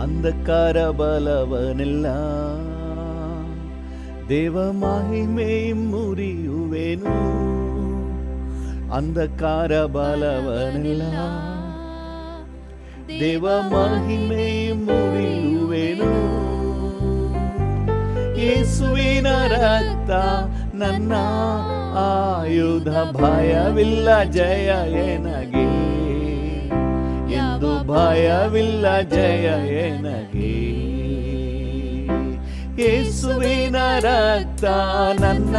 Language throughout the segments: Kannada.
ಅಂಧಕಾರ ಬಲವನೆಲ್ಲ ದೇವ ಮಹಿಮೆ ಮುರಿಯುವೆನು. ಅಂಧಕಾರ ಬಲವನೆಲ್ಲ ದೇವ ಮಹಿಮೆ ಮುರಿಯುವೆನು. ಯೇಸುವಿನ ರಕ್ತ ನನ್ನ ಆಯುಧ, ಭಯವಿಲ್ಲ ಜಯ ಎನಗೆ ಎಂದು, ಭಯವಿಲ್ಲ ಜಯ ಎನಗೆ. ಯೇಸುವಿನ ರಕ್ತ ನನ್ನ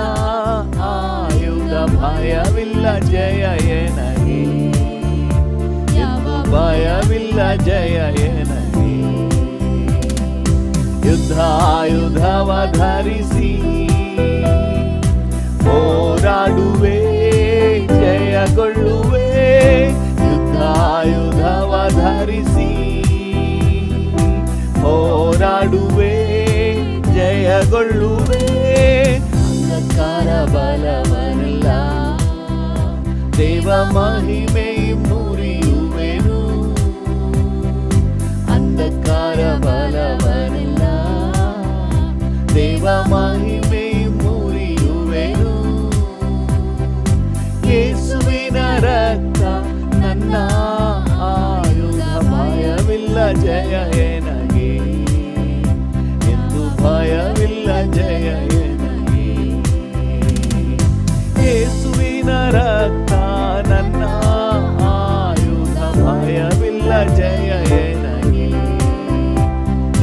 ಆಯುಧ, ಭಯವಿಲ್ಲ ಜಯ ಎನಗೆ ಎಂದು, ಭಯವಿಲ್ಲ ಜಯ ಎನಗೆ. ಯುದ್ಧಾಯುಧವ ಧರಿಸಿ ಹೋರಾಡುವೆ, ಜಯಗೊಳ್ಳುವೆ. ಯುದ್ಧಾಯುಧವ ಧರಿಸಿ ಹೋರಾಡುವೆ, ಜಯಗೊಳ್ಳುವೆ. ಅಂಧಕಾರ ಬಲವನೆಲ್ಲ ದೇವ ಮಹಿಮೆ ಮುರಿಯುವೆನು. ಅಂಧಕಾರ ಬಲವನೆಲ್ಲ ದೇವ ಮಹಿಮೆ ಮುರಿಯುವೆನು. ಯೇಸುವಿನ ರಕ್ತ ನನ್ನ ಆಯುಧ, ಭಯವಿಲ್ಲ ಜಯ ಎನಗೆ ಎಂದು, ಭಯವಿಲ್ಲ ಜಯ ಎನಗೆ. ಯೇಸುವಿನ ರಕ್ತ ನನ್ನ ಆಯುಧ, ಭಯವಿಲ್ಲ ಜಯ ಎನಗೆ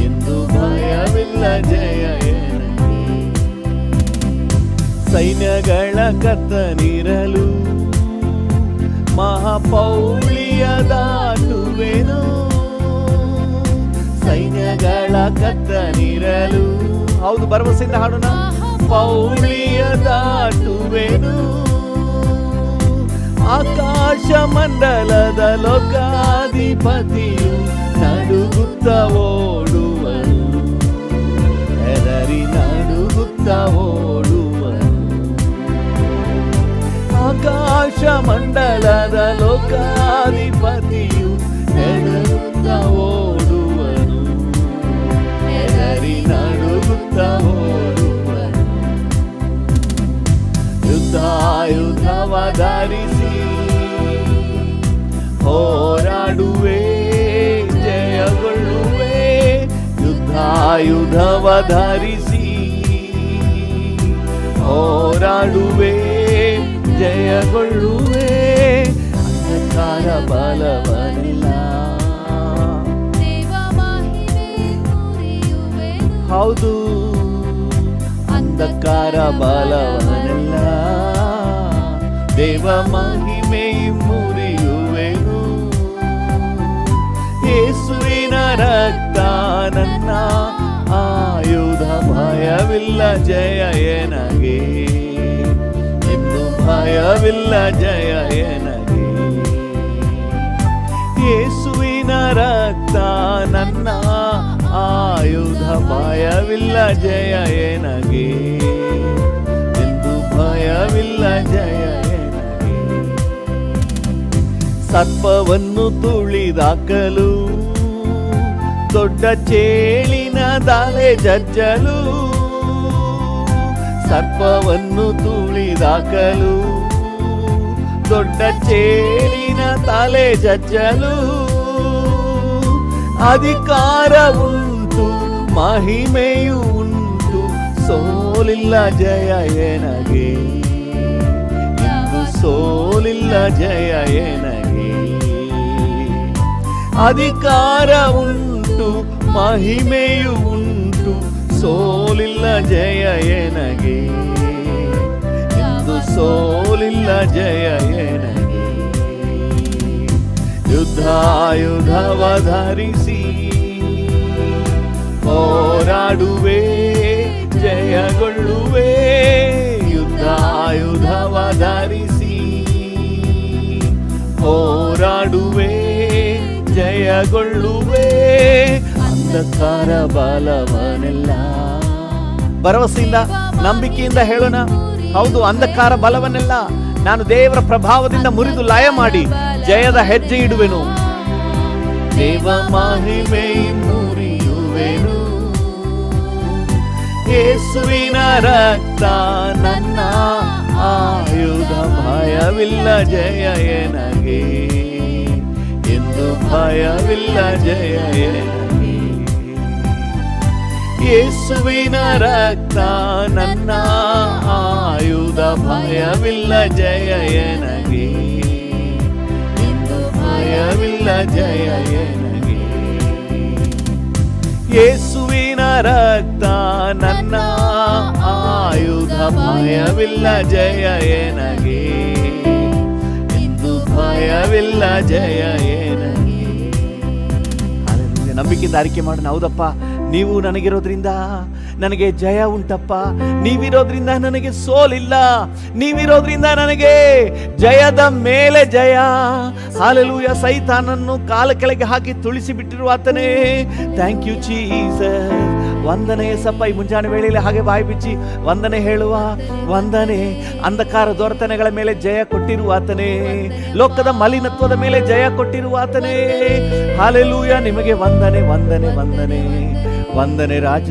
ಎಂದು, ಭಯವಿಲ್ಲ ಜಯ ಎನಗೆ. ಸೈನ್ಯಗಳ ಕರ್ತನಿರಲು ಮಹಾಪೌಳಿಯ ದಾಟುವೆನು. ಸೈನ್ಯಗಳ ಕರ್ತನಿರಲು, ಹೌದು ಭರವಸೆಯಿಂದ ಹಾಡೋಣ. ಪೌಳಿಯ ದಾಟುವೆನು. ಆಕಾಶ ಮಂಡಲದ ಲೋಕಾಧಿಪತಿಯು ನಡುಗುತ್ತ ಓಡುವನು, ಹೆದರಿ ನಡುಗುತ್ತ ಓಡುವನು. ಆಕಾಶ ಮಂಡಲದ ಲೋಕಾಧಿಪತಿಯು ಹೆದರುತ್ತ ಓಡುವನು, ಹೆದರಿ ನಡುಗುತ್ತ ಓಡುವನು. ಯುದ್ಧಾಯುಧವ ಧರಿಸಿ ಹೋರಾಡುವೆ, ಜಯಗೊಳ್ಳುವೆ. ಯುದ್ಧಾಯುಧವ ಧರಿಸಿ ಹೋರಾಡುವೆ, ಜಯಗೊಳ್ಳುವೆ. ಅಂಧಕಾರ ಬಲವನೆಲ್ಲ ಹೌದು, ಅಂಧಕಾರ ಬಲವನೆಲ್ಲ ದೇವ ಮಹಿಮೆ ಮುರಿಯುವೆನು. ಯೇಸುವಿನ ರಕ್ತ ನನ್ನ ಆಯುಧ, ಭಯವಿಲ್ಲ ಜಯ ಎನಗೆ ಎಂದು, ಭಯವಿಲ್ಲ ಜಯ ಎನಗೆ. ಯೇಸುವಿನ ರಕ್ತ ನನ್ನ ಆಯುಧ, ಭಯವಿಲ್ಲ ಜಯ ಎನಗೆ ಎಂದು, ಭಯವಿಲ್ಲ ಜಯ ಎನಗೆ. ಸರ್ಪವನ್ನು ತುಳಿದಾಕಲು, ದೊಡ್ಡ ಚೇಳಿನ ದಾಲೆ ಜಜ್ಜಲು. ಸರ್ಪವನ್ನು ತುಳಿದಾಕಲು, ದೊಡ್ಡ ಚೇಳಿನ ತಲೆ ಜಜ್ಜಲು. ಅಧಿಕಾರ ಉಂಟು, ಮಹಿಮೆಯು ಉಂಟು, ಸೋಲಿಲ್ಲ ಜಯ ಎನಗೆ ಎಂದು, ಸೋಲಿಲ್ಲ ಜಯ ಎನಗೆ. ಅಧಿಕಾರ ಉಂಟು, ಮಹಿಮೆಯು ಉಂಟು, ಸೋಲಿಲ್ಲ ಜಯ ಎನಗೆ ಎಂದು, ಸೋಲಿಲ್ಲ ಜಯ ಎನಗೆ. ಯುದ್ಧಾಯುಧವ ಧರಿಸಿ ಹೋರಾಡುವೆ, ಜಯಗೊಳ್ಳುವೆ. ಯುದ್ಧಾಯುಧವ ಧರಿಸಿ ಹೋರಾಡುವೆ, ಜಯಗೊಳ್ಳುವೆ. ಅಂಧಕಾರ ಬಲವನೆಲ್ಲ, ಭರವಸೆಯಿಂದ ನಂಬಿಕೆಯಿಂದ ಹೇಳೋಣ. ಹೌದು, ಅಂಧಕಾರ ಬಲವನ್ನೆಲ್ಲ ನಾನು ದೇವರ ಪ್ರಭಾವದಿಂದ ಮುರಿದು ಲಯ ಮಾಡಿ ಜಯದ ಹೆಜ್ಜೆ ಇಡುವೆನು. ದೇವ ಮಹಿಮೆ ಮುರಿ ಬಲ್ಲೆನು. ಯೇಸುವಿನ ರಕ್ತ ನನ್ನ ಆಯುಧ, ಭಯವಿಲ್ಲ ಜಯ ಎನಗೆ, ಎಂದು ಭಯವಿಲ್ಲ ಜಯ ಎನಗೆ. ಯೇಸುವಿನ ರಕ್ತ ನನ್ನ ಆಯುಧ, ಭಯವಿಲ್ಲ ಜಯ ಎನಗೆ, ಎಂದು ಭಯವಿಲ್ಲ ಜಯ ಎನಗೆ. ಯೇಸುವಿನ ರಕ್ತ ನನ್ನ ಆಯುಧ, ಭಯವಿಲ್ಲ ಜಯ ಎನಗೆ, ಎಂದು ಭಯವಿಲ್ಲ ಜಯ ಎನಗೆ. ನಂಬಿಕೆಯಿಂದ ಆರಿಕೆ ಮಾಡೋಣ. ಹೌದಪ್ಪ, ನೀವು ನನಗಿರೋದ್ರಿಂದ ನನಗೆ ಜಯ ಉಂಟಪ್ಪ, ನೀವಿರೋದ್ರಿಂದ ನನಗೆ ಸೋಲಿಲ್ಲ, ನೀವಿರೋದ್ರಿಂದ ನನಗೆ ಜಯದ ಮೇಲೆ ಜಯ. ಹಾಲೆಲೂಯ. ಸೈತಾನನ್ನು ಕಾಲ ಕೆಳಗೆ ಹಾಕಿ ತುಳಿಸಿ ಬಿಟ್ಟಿರುವ ಆತನೇ, ಥ್ಯಾಂಕ್ ಯು ಜೀಸಸ್. ವಂದನೆ ಯೇಸಪ್ಪ. ಈ ಮುಂಜಾನೆ ವೇಳೆಯಲ್ಲಿ ಹಾಗೆ ಬಾಯಿ ಬಿಚ್ಚಿ ವಂದನೆ ಹೇಳುವ. ವಂದನೆ. ಅಂಧಕಾರ ದೊರೆತನಗಳ ಮೇಲೆ ಜಯ ಕೊಟ್ಟಿರುವ ಆತನೇ, ಲೋಕದ ಮಲಿನತ್ವದ ಮೇಲೆ ಜಯ ಕೊಟ್ಟಿರುವ ಆತನೇ. ಹಾಲೆಲೂಯ. ನಿಮಗೆ ವಂದನೆ ವಂದನೆ ವಂದನೆ ವಂದನೆ ರಾಜ.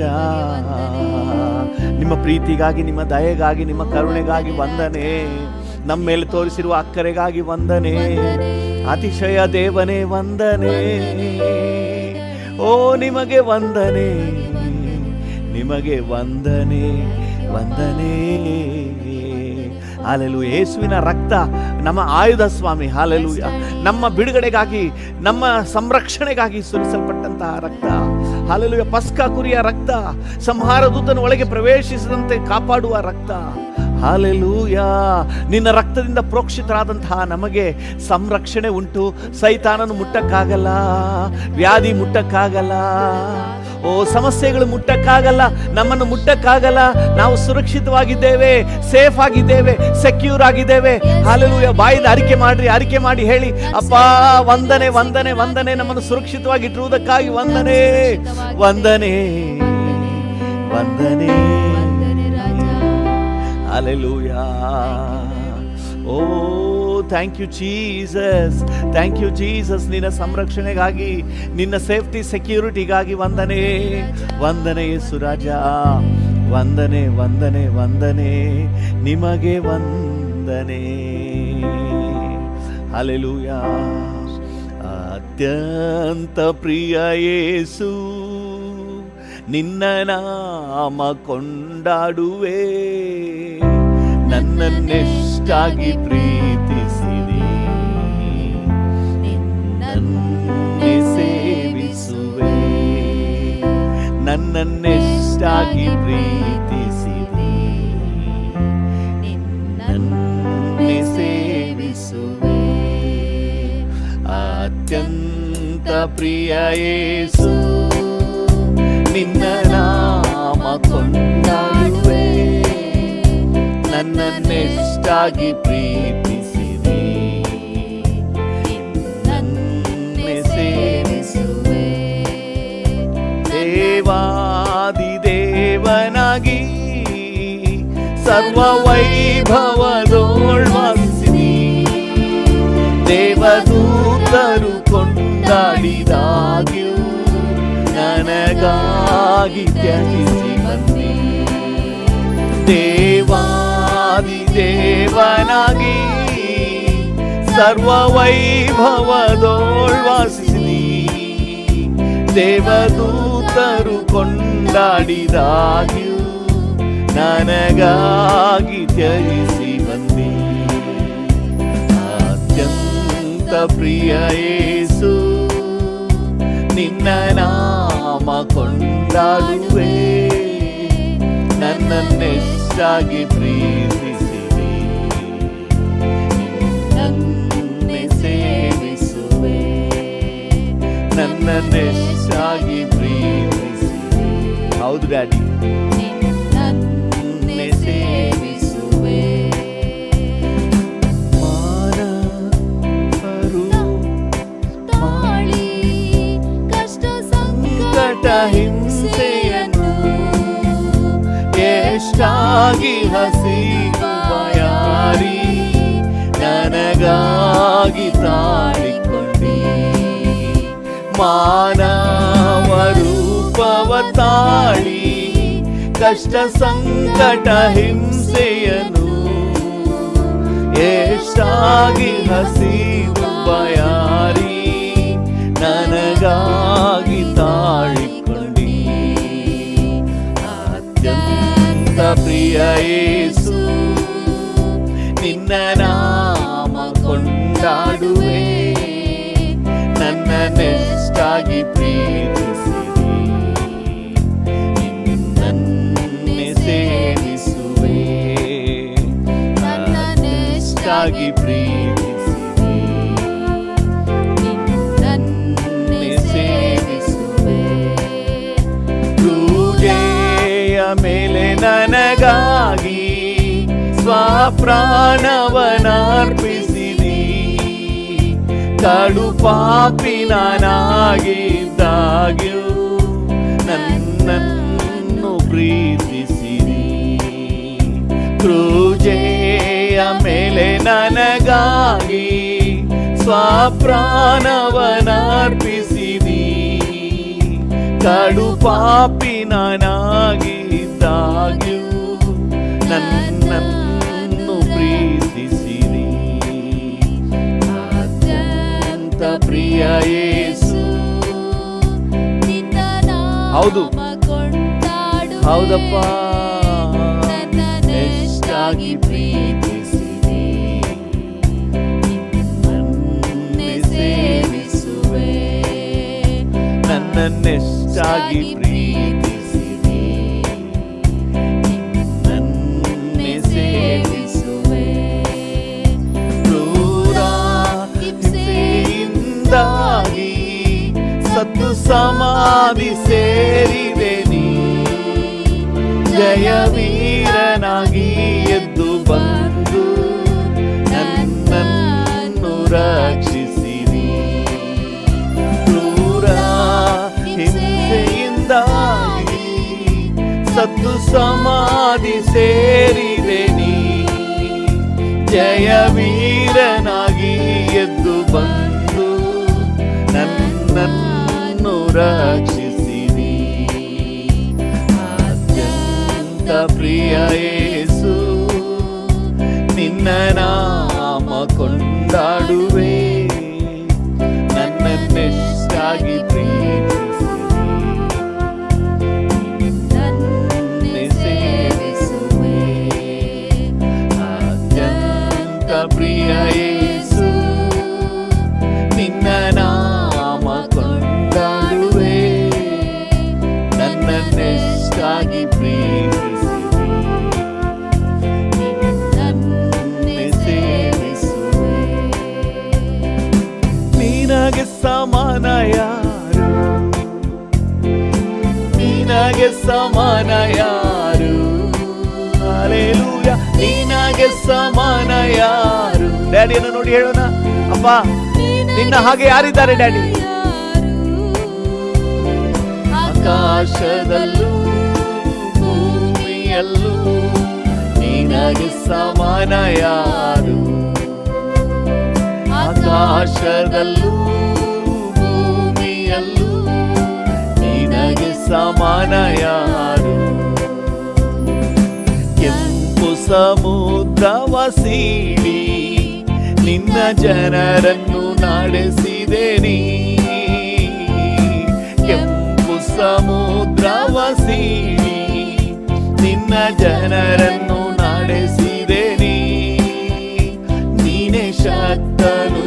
ನಿಮ್ಮ ಪ್ರೀತಿಗಾಗಿ, ನಿಮ್ಮ ದಯೆಗಾಗಿ, ನಿಮ್ಮ ಕರುಣೆಗಾಗಿ ವಂದನೆ. ನಮ್ಮ ಮೇಲೆ ತೋರಿಸಿರುವ ಅಕ್ಕರೆಗಾಗಿ ವಂದನೆ. ಅತಿಶಯ ದೇವನೇ ವಂದನೆ. ಓ ನಿಮಗೆ ವಂದನೆ, ನಿಮಗೆ ವಂದನೆ ವಂದನೆ. ಹಾಲೆಲೂಯ. ಯೇಸುವಿನ ರಕ್ತ ನಮ್ಮ ಆಯುಧ ಸ್ವಾಮಿ. ಹಾಲೆಲೂಯ. ನಮ್ಮ ಬಿಡುಗಡೆಗಾಗಿ, ನಮ್ಮ ಸಂರಕ್ಷಣೆಗಾಗಿ ಸುರಿಸಲ್ಪಟ್ಟಂತಹ ರಕ್ತ. ಹಾಲೆಲೂಯ. ಪಸ್ಕ ಕುರಿಯ ರಕ್ತ, ಸಂಹಾರ ದೂತನ ಒಳಗೆ ಪ್ರವೇಶಿಸದಂತೆ ಕಾಪಾಡುವ ರಕ್ತ. ಹಾಲೆಲೂಯ. ನಿನ್ನ ರಕ್ತದಿಂದ ಪ್ರೋಕ್ಷಿತರಾದಂತಹ ನಮಗೆ ಸಂರಕ್ಷಣೆ ಉಂಟು. ಸೈತಾನನು ಮುಟ್ಟಕ್ಕಾಗಲ್ಲ, ವ್ಯಾಧಿ ಮುಟ್ಟಕ್ಕಾಗಲ್ಲ, ಓ ಸಮಸ್ಯೆಗಳು ಮುಟ್ಟಕ್ಕಾಗಲ್ಲ, ನಮ್ಮನ್ನು ಮುಟ್ಟಕ್ಕಾಗಲ್ಲ. ನಾವು ಸುರಕ್ಷಿತವಾಗಿದ್ದೇವೆ, ಸೇಫ್ ಆಗಿದ್ದೇವೆ, ಸೆಕ್ಯೂರ್ ಆಗಿದ್ದೇವೆ. ಹಾಲೆಲೂಯ. ಬಾಯಿಂದ ಅರಿಕೆ ಮಾಡ್ರಿ, ಅರಿಕೆ ಮಾಡಿ ಹೇಳಿ, ಅಪ್ಪ ವಂದನೆ ವಂದನೆ ವಂದನೆ. ನಮ್ಮನ್ನು ಸುರಕ್ಷಿತವಾಗಿ ಇಟ್ಟಿರುವುದಕ್ಕಾಗಿ ವಂದನೆ ವಂದನೆ ವಂದನೆ. Hallelujah. Oh thank you Jesus, thank you Jesus. ನಿನ್ನ ಸಂರಕ್ಷಣೆಗಾಗಿ, ನಿನ್ನ ಸೇಫ್ಟಿ ಸೆಕ್ಯೂರಿಟಿಗಾಗಿ ವಂದನೆ ವಂದನೆ ಯೇಸು ರಾಜ. ವಂದನೆ ವಂದನೆ ವಂದನೆ, ನಿಮಗೆ ವಂದನೆ. ಹಾಲೆಲೂಯಾ. ಅತ್ಯಂತ ಪ್ರಿಯ ಯೇಸು, ನಿನ್ನ ನಾಮ ಕೊಂಡಾಡುವೆ. ನನ್ನನ್ನೆಷ್ಟಾಗಿ ಪ್ರೀತಿಸಿದೆ, ನಿನ್ನನ್ನೇ ಸೇವಿಸುವೆ. ನನ್ನನ್ನೆಷ್ಟಾಗಿ ಪ್ರೀತಿಸಿದೆ, ನಿನ್ನನ್ನೇ ಸೇವಿಸುವೆ. ಅತ್ಯಂತ ಪ್ರಿಯ ಯೇಸು, ನಿನ್ನ ನಾಮ ಕೊಂಡಾಡುವೆ. ನನ್ನನ್ನೆಷ್ಟಾಗಿ ಪ್ರೀತಿಸಿದೆ, ನನ್ನೇ ಸೇವಿಸುವೆ. ದೇವಾದಿ ದೇವನಾಗಿ ಸರ್ವ ವೈಭವದೋಳ್ವಾಸಿನಿ. ದೇವದೂತರು ಕೊಂಡಾಡಿದಾಗ್ಯೂ ನನಗಾಗಿ ತ್ಯಜಿಸಿ ಬಂದಿ. ದೇವಾದಿ ದೇವನಾಗಿ ಸರ್ವ ವೈಭವದೋಳ್ವಾಸಿನಿ. ದೇವದೂತರು ಕೊಂಡಾಡಿದಾಗ್ಯೂ ನನಗಾಗಿ ತ್ಯಜಿಸಿ ಬಂದಿ. ಅತ್ಯಂತ ಪ್ರಿಯ ಯೇಸು, ನಿನ್ನ ನಾಮ ಕೊಂಡಾಡುವೆ. ನನ್ನನ್ನೆಷ್ಟಾಗಿ ಪ್ರೀತಿಸಿದೆ, ನನ್ನೇ ಸೇವಿಸುವೆ. ನನ್ನನ್ನೆಷ್ಟಾಗಿ ಪ್ರೀತಿಸಿದೆ. ಹೌದು ಡ್ಯಾಡಿ, ನನ್ನೇ ಸೇವಿಸುವೆ. ಹಿಂಸೆಯನ್ನು ಎಷ್ಟಾಗಿ ಹಸಿಯುವ ಯಾರಿ, ನನಗಾಗಿ ತಾಳಿಕೊಂಡಿ. ಮಾನವ ರೂಪವ ತಾಳಿ ಕಷ್ಟ ಸಂಕಟ ಹಿಂಸೆಯನು ಎಷ್ಟಾಗಿ ಹಸಿದು ಬಯಾರಿ ನನಗಾಗಿ ತಾಳಿಕೊಂಡಿ ಅತ್ಯಂತ ಪ್ರಿಯ ಯೇಸು ನಿನ್ನ ನಾಮ ಕೊಂಡಾಡುವೆ ನನ್ನನ್ನೆಷ್ಟಾಗಿ ಪ್ರೀತಿಸಿದಿ ನಿನ್ನನ್ನೇ ಸೇವಿಸುವೆ ನನ್ನನ್ನೆಷ್ಟಾಗಿ ಪ್ರೀತಿಸಿದಿ ನಿನ್ನನ್ನೇ ಸೇವಿಸುವೆ ಕ್ರೂಜೆಯ ಮೇಲೆ ನನಗಾಗಿ ಸ್ವಪ್ರಾಣವನರ್ಪಿಸಿದಿ ಕಡು ಪಾಪಿ ನಾನಾಗಿದ್ದಾಗ್ಯೂ ನನ್ನನ್ನು ಪ್ರೀತಿಸಿದಿ ಕ್ರೂಜೆಯ ಮೇಲೆ ನನಗಾಗಿ ಸ್ವಪ್ರಾಣವನರ್ಪಿಸಿದಿ ಕಡು ಪಾಪಿ ನಾನಾಗಿದ್ದಾಗ್ಯೂ ನನ್ನನ್ನು ಪ್ರೀತಿಸಿದಿ ಅತ್ಯಂತ ಪ್ರಿಯ ಯೇಸು ಹೌದು ಹೌದಪ್ಪ ನನ್ನನ್ನೆಷ್ಟಾಗಿ ಪ್ರೀತಿಸಿದಿ ನನ್ನನ್ನೇ ಸೇವಿಸುವೆ ನನ್ನನ್ನೆಷ್ಟಾಗಿ ಪ್ರೀತಿಸಿದಿ ನನ್ನನ್ನೇ ಸೇವಿಸುವೆ ಕ್ರೂರ ಹಿಂಸೆಯಿಂದಾಗಿ ಸತ್ತು ಸಮಾಧಿ ಸೇರಿದೆ ನೀ ಜಯವೀರನಾಗಿ ಎದ್ದು ಬಂದು ನನ್ನನ್ನು ರಕ್ಷಿಸಿರಿ ಕ್ರೂರ ಹಿಂಸೆಯಿಂದಾಗಿ ಸತ್ತು ಸಮಾಧಿ ಸೇರಿದೆ ನೀ ಜಯವೀರನಾಗಿ ಎದ್ದು ಬಂದು ನನ್ನನ್ನು ರಕ್ಷಿಸಿರಿ ಅತ್ಯಂತ ಪ್ರಿಯ ಯೇಸು ನಿನ್ನ ನಾಮ ಕೊಂಡಾಡುವೆ ನನ್ನನ್ನೆಷ್ಟಾಗಿ ಪ್ರೀತಿಸಿರಿ ನನ್ನನ್ನೇ ಸೇವಿಸುವೆ ಅತ್ಯಂತ ಪ್ರಿಯ ಯೇಸು ನಿನ್ನ ನಾಮ ಕೊಂಡಾಡುವೆ ನನ್ನನ್ನೆಷ್ಟಾಗಿ ಪ್ರೀತಿಸಿರಿ ನನ್ನನ್ನೇ ಸೇವಿಸುವೆ ನಿನಗೆ ಸಮಾನ ಯಾರು ನಿನಗೆ ಸಮಾನ ಯಾರು ಹಲ್ಲೆಲೂಯ ನಿನಗೆ ಸಮಾನ ಯಾರು ಡ್ಯಾಡಿಯನ್ನು ನೋಡಿ ಹೇಳೋಣ ಅಪ್ಪ ನಿನ್ನ ಹಾಗೆ ಯಾರಿದ್ದಾರೆ ಡ್ಯಾಡಿ ಆಕಾಶದಲ್ಲೂ ಭೂಮಿಯಲ್ಲೂ ನಿನಗೆ ಸಮಾನ ಯಾರು ಆಕಾಶದಲ್ಲೂ ಭೂಮಿಯಲ್ಲೂ ನಿನಗೆ ಸಮಾನ ಯಾರು ಕೆಂಪು ಸಮುದ್ರವ ಸೀಳಿ ನಿನ್ನ ಜನರನ್ನು ನಡೆಸಿದೆ ನೀ ಕೆಂಪು ಸಮುದ್ರವ ಸೀಳಿ ನಿನ್ನ ಜನರನ್ನು ನಡೆಸಿದೆ ನೀ ನೀನೇ ಶಕ್ತನು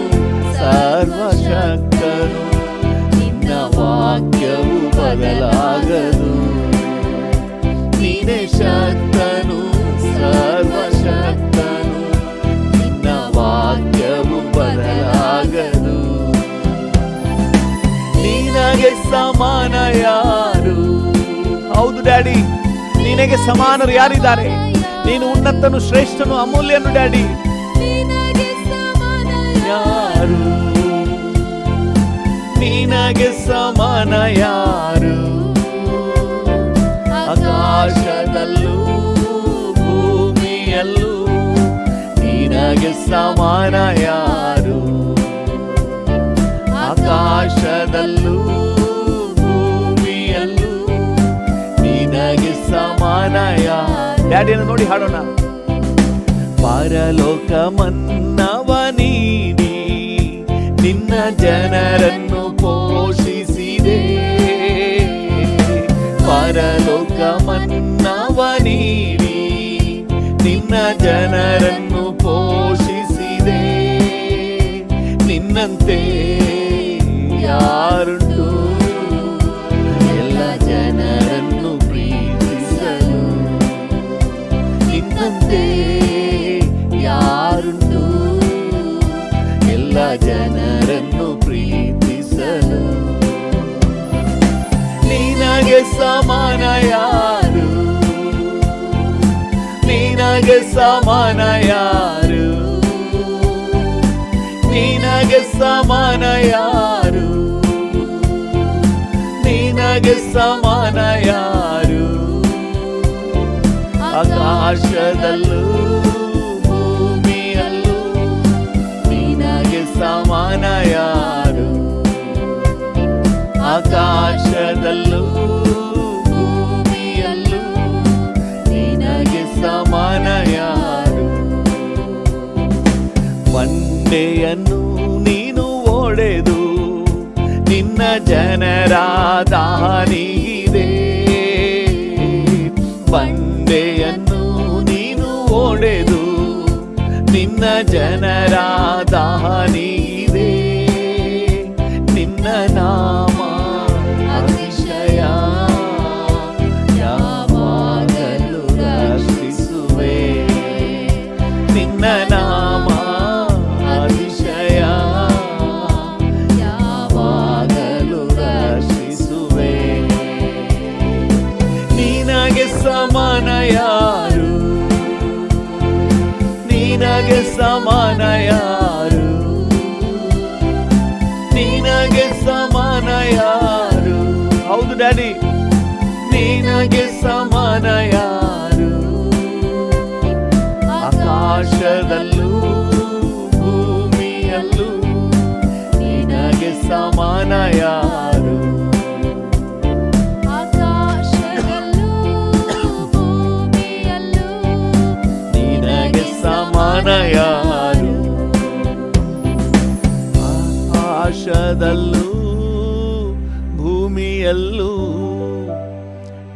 ಸರ್ವಶಕ್ತನು ನಿನ್ನ ವಾಕ್ಯವು ಬದಲಾಗದು ನೀನೇ ಶಕ್ತನು ಸರ್ವಶಕ್ತನು ನಿನ್ನ ವಾಕ್ಯವು ಬದಲಾಗದು ನಿನಗೆ ಸಮಾನ ಯಾರು ಹೌದು ಡ್ಯಾಡಿ ನಿನಗೆ ಸಮಾನರು ಯಾರಿದ್ದಾರೆ ನೀನು ಉನ್ನತನು ಶ್ರೇಷ್ಠನು ಅಮೂಲ್ಯನು ಡ್ಯಾಡಿ ಯಾರು ನಿನಗೆ ಸಮಾನ ಯಾರು ಆಕಾಶದಲ್ಲೂ ಭೂಮಿಯಲ್ಲೂ ನಿನಗೆ ಸಮಾನ ಯಾರು ಆಕಾಶದಲ್ಲೂ ಭೂಮಿಯಲ್ಲೂ ಡ್ಯಾಡಿಯನ್ನು ನೋಡಿ ಹಾಡೋಣ. ಪರಲೋಕ ಮನ್ನವ ನೀಡಿ ನಿನ್ನ ಜನರನ್ನು ಪೋಷಿಸಿದೆ. ಪರಲೋಕ ಮನ್ನವ ನೀಡಿ ನಿನ್ನ ಜನರನ್ನು ಪೋಷಿಸಿದೆ. ನಿನ್ನಂತೆ ಯಾರುಂಟು ಎಲ್ಲ ಜನರನ್ನು ಪ್ರೀತಿಸಲು. ನಿನ್ನಂತೆ ಯಾರುಂಟು ಎಲ್ಲ ಜನರನ್ನು ಪ್ರೀತಿಸಲು. ನಿನಗೆ ಸಮಾನ ಯಾರು, ನಿನಗೆ ಸಮಾನ ಯಾರು, ನಿನಗೆ ಸಮಾನ ಯಾರು, ನಿನಗೆ ಸಮಾನ ಯಾರು. ಆಕಾಶದಲ್ಲೂ ಭೂಮಿಯಲ್ಲೂ ನಿನಗೆ ಸಮಾನ ಯಾರು. ಆಕಾಶದಲ್ಲೂ ಭೂಮಿಯಲ್ಲೂ ನಿನಗೆ ಸಮಾನ ಯಾರು. ಬಂಡೆಯನ್ನು ನೀನು ಒಡೆದು ನಿನ್ನ ಜನರ ದಾನಿಗಿದೆ. ಬಂಡೆಯನ್ನು ನೀನು ಒಡೆದು ನಿನ್ನ ಜನರ ದಾನಿಗಿದೆ. ನಿನ್ನ ನಾಮ ಅತಿಶಯ ಯಾವಾಗಲೂ ರಕ್ಷಿಸುವೆ. ನಿನ್ನ ನಾಮ ಅತಿಶಯ ಯಾವಾಗಲೂ ರಕ್ಷಿಸುವೆ. ನಿನಗೆ ಸಮಾನ ಯಾರು, ನಿನಗೆ ಸಮಾನ ಯಾರು, ನಿನಗೆ ಸಮಾನ ಯಾರು. ಹೌದು ಡ್ಯಾಡಿ, ನಿನಗೆ ಸಮಾನ ಯಾರು. ಆಕಾಶದಲ್ಲೂ ಭೂಮಿಯಲ್ಲೂ ನಿನಗೆ ಸಮಾನ ಯಾರು. ಆಕಾಶದಲ್ಲೂ ಭೂಮಿಯಲ್ಲೂ ನಿನಗೆ ಸಮಾನ ಯಾರು. ಆಕಾಶದಲ್ಲೂ ಭೂಮಿಯಲ್ಲೂ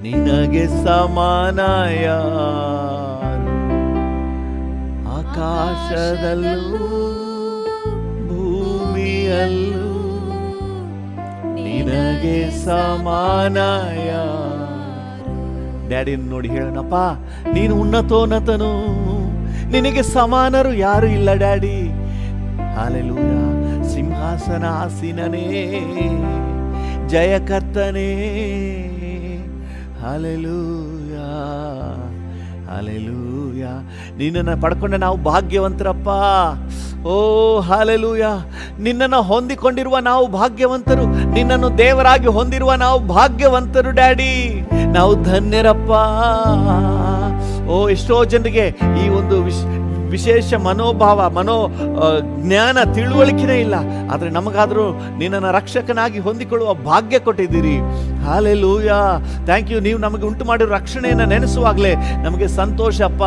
ನಿನಗೆ ಸಮಾನ ಯಾರು. ಆಕಾಶದಲ್ಲೂ ಭೂಮಿಯಲ್ಲೂ ನಿನಗೆ ಸಮಾನ ಯಾರು. ಡ್ಯಾಡಿಯನ್ನು ನೋಡಿ ಹೇಳೋಣಪ್ಪ, ನೀನು ಉನ್ನತೋನ್ನತನು, ನಿನಗೆ ಸಮಾನರು ಯಾರು ಇಲ್ಲ ಡ್ಯಾಡಿ. ಹಾಲೆಲೂಯ. ಸಿಂಹಾಸನ ಆಸೀನನೇ, ಜಯಕರ್ತನೇ. Hallelujah, hallelujah. ನಿನ್ನನ್ನು ಪಡ್ಕೊಂಡ ನಾವು ಭಾಗ್ಯವಂತರಪ್ಪ. ಓ ಹಾಲೆಲೂಯ. ನಿನ್ನನ್ನು ಹೊಂದಿಕೊಂಡಿರುವ ನಾವು ಭಾಗ್ಯವಂತರು, ನಿನ್ನನ್ನು ದೇವರಾಗಿ ಹೊಂದಿರುವ ನಾವು ಭಾಗ್ಯವಂತರು ಡ್ಯಾಡಿ. ನಾವು ಧನ್ಯರಪ್ಪ. ಓ ಎಷ್ಟೋ ಜನರಿಗೆ ಈ ಒಂದು ವಿಶೇಷ ಮನೋಭಾವ, ಜ್ಞಾನ, ತಿಳುವಳಿಕೆನೇ ಇಲ್ಲ. ಆದರೆ ನಮಗಾದರೂ ನಿನ್ನನ್ನು ರಕ್ಷಕನಾಗಿ ಹೊಂದಿಕೊಳ್ಳುವ ಭಾಗ್ಯ ಕೊಟ್ಟಿದ್ದೀರಿ. ಹಾಲೆಲೂಯ. Thank you. ನೀವು ನಮಗೆ ಉಂಟು ಮಾಡಿರೋ ರಕ್ಷಣೆಯನ್ನು ನೆನೆಸುವಾಗಲೇ ನಮಗೆ ಸಂತೋಷಪ್ಪ,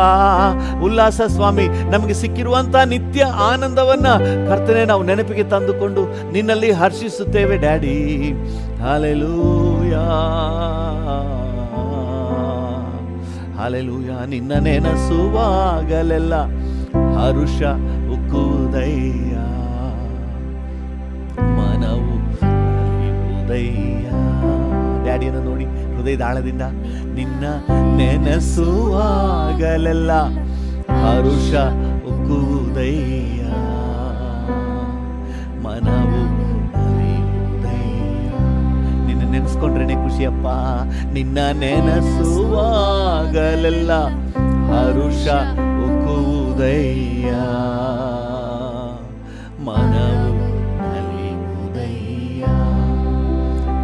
ಉಲ್ಲಾಸ ಸ್ವಾಮಿ. ನಮಗೆ ಸಿಕ್ಕಿರುವಂಥ ನಿತ್ಯ ಆನಂದವನ್ನು ಕರ್ತನೆ ನಾವು ನೆನಪಿಗೆ ತಂದುಕೊಂಡು ನಿನ್ನಲ್ಲಿ ಹರ್ಷಿಸುತ್ತೇವೆ ಡ್ಯಾಡಿ. Hallelujah, hallelujah. ನಿನ್ನ ನೆನೆಸುವಾಗಲೆಲ್ಲ ಹರುಷ ಉಕ್ಕುವುದಯ್ಯ, ಮನವು ಉದಯ್ಯ. ಡ್ಯಾಡಿಯನ್ನು ನೋಡಿ ಹೃದಯದ ಆಳದಿಂದ, ನಿನ್ನ ನೆನೆಸುವಾಗಲೆಲ್ಲ ಹರುಷ ಉಕ್ಕುವುದಯ್ಯ, ಮನವು ಉದಯ್ಯ. ನಿನ್ನ ನೆನೆಸ್ಕೊಂಡ್ರೇನೆ ಖುಷಿಯಪ್ಪ. ನಿನ್ನ ನೆನೆಸುವಾಗಲೆಲ್ಲ ಹರುಷ ಉಕ್ಕುವುದಯ್ಯ, ಮನವು ನಲಿಯುವುದಯ್ಯ.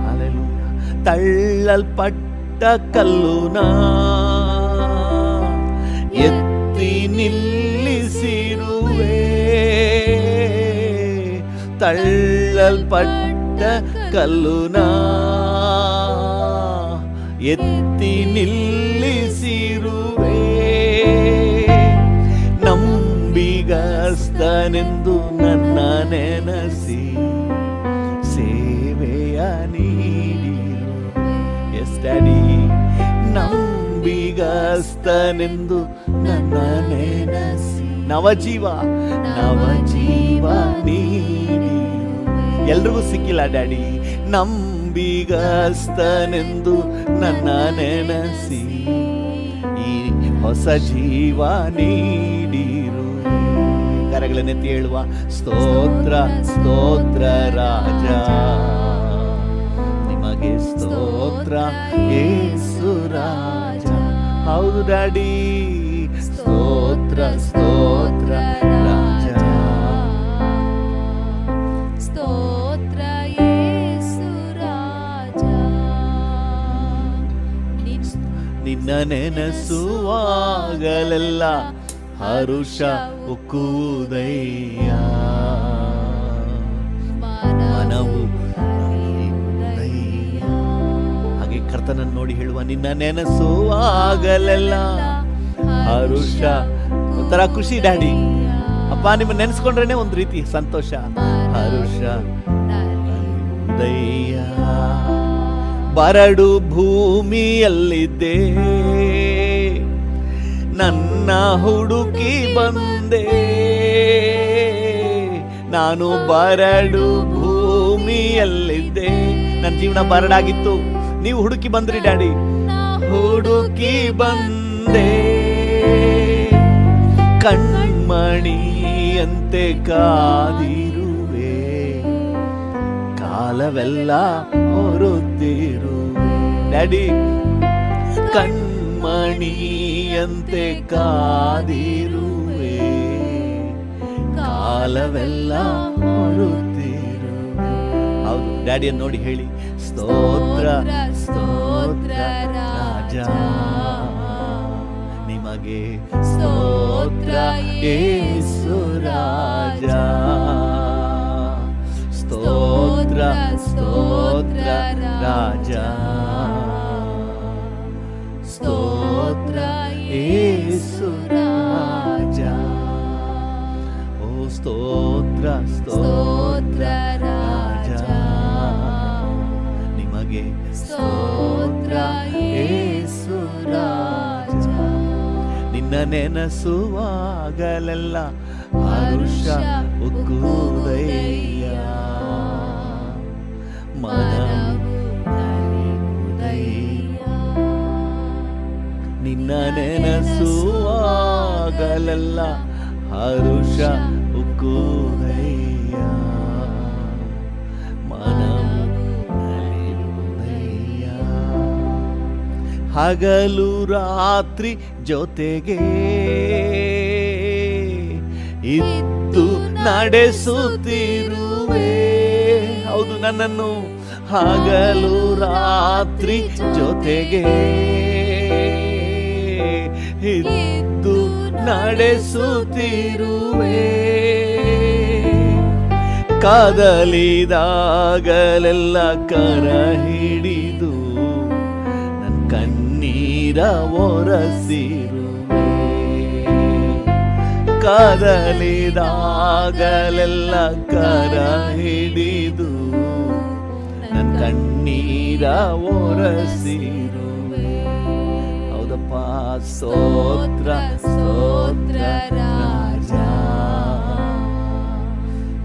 ಹಲ್ಲೆಲೂಯಾ. ತಳ್ಳಲ್ಪಟ್ಟ ಕಲ್ಲುನ ಎತ್ತಿ ನಿಲ್ಲಿಸಿರುವೆ, ತಳ್ಳಲ್ಪಟ್ಟ ಕಲ್ಲುನ ಎತ್ತಿ ನಿಲ್ಲಿಸಿರುವೆ. Yes daddy. ನಂಬಿಗಸ್ತನೆಂದು ನನ್ನ ನೆನಸಿ ನವಜೀವ ನೀಡಿ. ಎಲ್ರಿಗೂ ಸಿಕ್ಕಿಲ್ಲ ಡ್ಯಾಡಿ. ನಂಬಿಗಸ್ತನೆಂದು ನನ್ನ ನೆನಸಿ ಈ ಹೊಸ ಜೀವ ನೀಡಿರು. ಕರಗಳನ್ನೆತ್ತಿ ಹೇಳುವ ಸ್ತೋತ್ರ ಸ್ತೋತ್ರ ರಾಜ, ನಿಮಗೆ ಸ್ತೋತ್ರ ಯೇಸು ರಾಜ. ಹೌದು ಡ್ಯಾಡಿ, ಸ್ತೋತ್ರ ಸ್ತೋತ್ರ ರಾಜ, ಸ್ತೋತ್ರ ಯೇಸು ರಾಜ. ನಿನ್ನ ನೆನಸುವಾಗಲೆಲ್ಲ ಹರುಷ ಉಕ್ಕುವುದಯ್ಯ, ಮನವು ನಲಿಯುವುದಯ್ಯ. ಹಾಗೆ ಕರ್ತನನ್ನು ನೋಡಿ ಹೇಳುವ, ನಿನ್ನ ನೆನಸುವಾಗಲೆಲ್ಲ ಹರುಷ. ಒಂಥರ ಖುಷಿ ಡ್ಯಾಡಿ. ಅಪ್ಪ ನಿಮ್ಮ ನೆನೆಸ್ಕೊಂಡ್ರೇನೆ ಒಂದು ರೀತಿ ಸಂತೋಷ. ಹರುಷ ನಲಿಯುವುದಯ್ಯ. ಬರಡು ಭೂಮಿಯಲ್ಲಿದ್ದೆ, ನನ್ನ ಹುಡುಕಿ ಬಂದೆ. ನಾನು ಬರಡು ಭೂಮಿಯಲ್ಲಿದ್ದೆ, ನನ್ನ ಜೀವನ ಬರಡಾಗಿತ್ತು, ನೀವು ಹುಡುಕಿ ಬಂದ್ರಿ ಡ್ಯಾಡಿ. ಹುಡುಕಿ ಬಂದೆ, ಕಣ್ಮಣಿಯಂತೆ ಕಾದಿರುವೆ, ಕಾಲವೆಲ್ಲ ಹೊರುತ್ತಿರುವೆ ಡ್ಯಾಡಿ. ಕಣ್ಮಣಿಯಂತೆ ಕಾದಿರುವೆ, ಕಾಲವೆಲ್ಲ ಹೊರುತ್ತಿರುವೆ. ಹೌದು ಡ್ಯಾಡಿಯನ್ನು ನೋಡಿ ಹೇಳಿ, ಸ್ತೋತ್ರ ಸ್ತೋತ್ರ ರಾಜ, ನಿಮಗೆ ಸ್ತೋತ್ರ ಯೇಸು ರಾಜ. ಸ್ತೋತ್ರ ಸ್ತೋತ್ರ ರಾಜ, ಸ್ತೋತ್ರ ಯೇಸು ರಾಜ. ಓ ಸ್ತೋತ್ರ ಸ್ತೋತ್ರ ರಾಜ, ನಿಮಗೆ ಸ್ತೋತ್ರ ಯೇಸು ರಾಜ. ನಿನ್ನ ನೆನಸುವಾಗಲೆಲ್ಲ ಹರುಷ ಉಕ್ಕುವುದಯ್ಯ, ಮನವು ನಲಿಯುವುದಯ್ಯ. ನಿನ್ನ ನೆನಸುವಾಗಲೆಲ್ಲ ಹರುಷ ಉಕ್ಕುವುದಯ್ಯ, ಮನವು ನಲಿಯುವುದಯ್ಯ. ಹಗಲು ರಾತ್ರಿ ಜೊತೆಗೆ ಇದ್ದು ನಡೆಸುತ್ತಿರುವೆ. ಹೌದು, ನನ್ನನ್ನು ಹಗಲು ರಾತ್ರಿ ಜೊತೆಗೆ ಇದ್ದು ನಡೆಸುತ್ತಿರುವೆ. ಕದಲಿದಾಗಲೆಲ್ಲ ಕರ ಹಿಡಿದು ನನ್ನ ಕಣ್ಣೀರ ಒರೆಸಿರುವೆ. ಕದಲಿದಾಗಲೆಲ್ಲ ಕರ ಹಿಡಿದು ನನ್ನ ಕಣ್ಣೀರ ಒರೆಸಿರುವೆ. ಹೌದಪ್ಪ, ಸ್ತೋತ್ರ ಸ್ತೋತ್ರ ರಾಜ,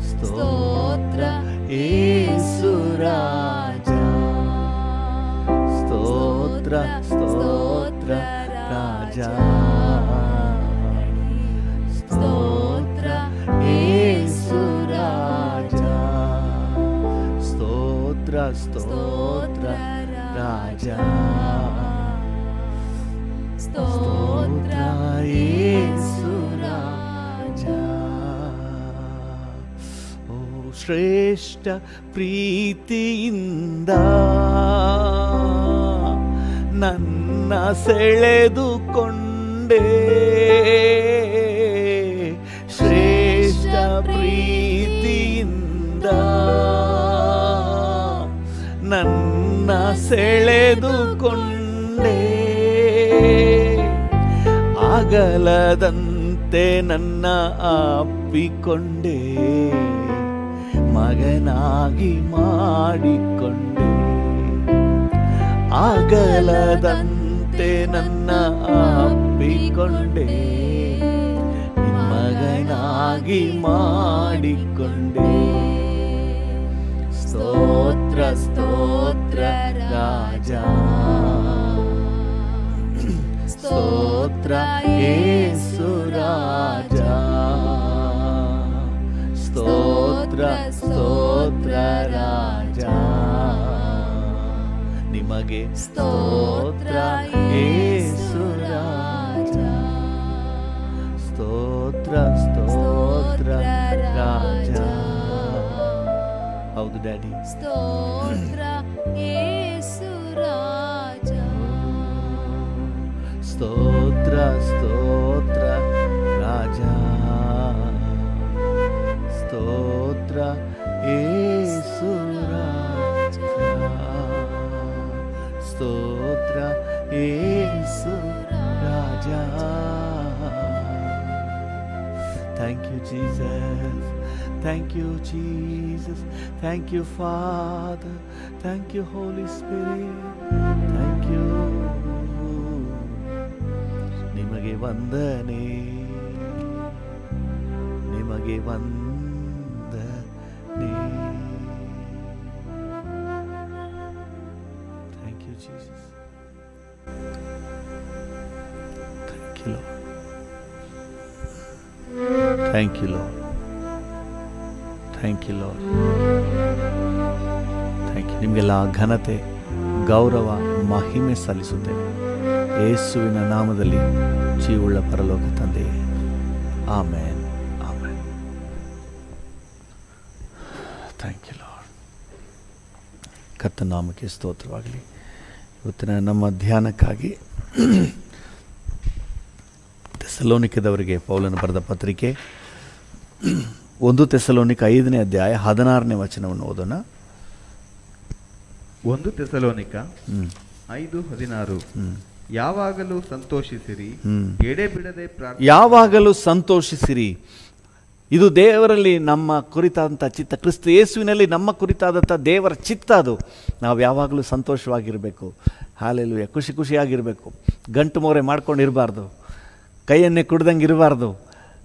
ಸ್ತೋತ್ರ ಯೇಸು ರಾಜ. ಸ್ತೋತ್ರ ಸ್ತೋತ್ರ ರಾಜ, ಸ್ತೋತ್ರ ಯೇಸು ರಾಜ. ಸ್ತೋತ್ರ ಸ್ತೋತ್ರ ರಾಜ, ಸ್ತೋತ್ರ ಯೇಸು ರಾಜ. ಓ ಶ್ರೇಷ್ಠ ಪ್ರೀತಿಯಿಂದ ನನ್ನ ಸೆಳೆದುಕೊಂಡೆ. ಶ್ರೇಷ್ಠ ಪ್ರೀತಿಯಿಂದ ನನ್ನ ಸೆಳೆದುಕೊಂಡೆ. ಅಗಲದಂತೆ ನನ್ನ ಅಪ್ಪಿಕೊಂಡೆ, ಮಗನಾಗಿ ಮಾಡಿಕೊಂಡೆ. ಆಗಲದಂತೆ ನನ್ನ ಅಪ್ಪಿಕೊಂಡೆ, ಮಗನಾಗಿ ಮಾಡಿಕೊಂಡೆ. ಸ್ತೋತ್ರ ಸ್ತೋತ್ರ ರಾಜ, ಸ್ತೋತ್ರ ಯೇಸು ರಾಜ, ಸ್ತೋತ್ರ ಸ್ತೋತ್ರ ರಾಜ, ನಿಮಗೆ ಸ್ತೋತ್ರ ಯೇಸು ರಾಜ, ಸ್ತೋತ್ರ ಸ್ತೋತ್ರ ರಾಜ. ಹೌದು ಡ್ಯಾಡಿ, ಸ್ತೋತ್ರ ಯೇಸು ರಾಜ, ಸ್ತೋತ್ರ ಸ್ತೋತ್ರ ರಾಜ, ಸ್ತೋತ್ರ ಯೇಸು ರಾಜ, ಸ್ತೋತ್ರ ಯೇಸು ರಾಜ. Thank you Jesus, thank you Jesus, thank you Father, thank you Holy Spirit, thank you. ನಿಮಗೆ ವಂದನೆ, ನಿಮಗೆ ವಂದನೆ. Thank you Jesus, thank you Lord, thank you Lord, thank you Lord, thank you. ನಿಮಗೆಲ್ಲ ಘನತೆ, ಗೌರವ, ಮಹಿಮೆ ಸಲ್ಲಿಸುತ್ತೇವೆ ಯೇಸುವಿನ ನಾಮದಲ್ಲಿ, ಜೀವುಳ್ಳ ಪರಲೋಕ ತಂದೆಯೇ. ಆಮೇನ್, ಆಮೇನ್. Thank you Lord. ಕರ್ತನ ನಾಮಕ್ಕೆ ಸ್ತೋತ್ರವಾಗಲಿ. ಇವತ್ತಿನ ನಮ್ಮ ಧ್ಯಾನಕ್ಕಾಗಿ ಥೆಸಲೋನಿಕದವರಿಗೆ ಪೌಲನು ಬರೆದ ಪತ್ರಿಕೆ 1 ಥೆಸಲೋನಿಕ 5ನೇ ಅಧ್ಯಾಯ 16ನೇ ವಚನವನ್ನು ಓದೋಣ. 1 ಥೆಸಲೋನಿಕ 5:16. ಯಾವಾಗಲೂ ಸಂತೋಷಿಸಿರಿ, ಎಡೆಬಿಡದೆ ಪ್ರಾರ್ಥನೆ. ಯಾವಾಗಲೂ ಸಂತೋಷಿಸಿರಿ. ಇದು ದೇವರಲ್ಲಿ ನಮ್ಮ ಕುರಿತಾದಂಥ ಚಿತ್ತ, ಕ್ರಿಸ್ತ ಯೇಸುವಿನಲ್ಲಿ ನಮ್ಮ ಕುರಿತಾದಂಥ ದೇವರ ಚಿತ್ತ. ಅದು ನಾವು ಯಾವಾಗಲೂ ಸಂತೋಷವಾಗಿರಬೇಕು. ಹಾಲೆಲೂಯ. ಖುಷಿ ಖುಷಿಯಾಗಿರಬೇಕು. ಗಂಟು ಮೋರೆ ಮಾಡ್ಕೊಂಡು ಇರಬಾರ್ದು, ಕೈಯನ್ನೇ ಕುಡ್ದಂಗೆ ಇರಬಾರ್ದು,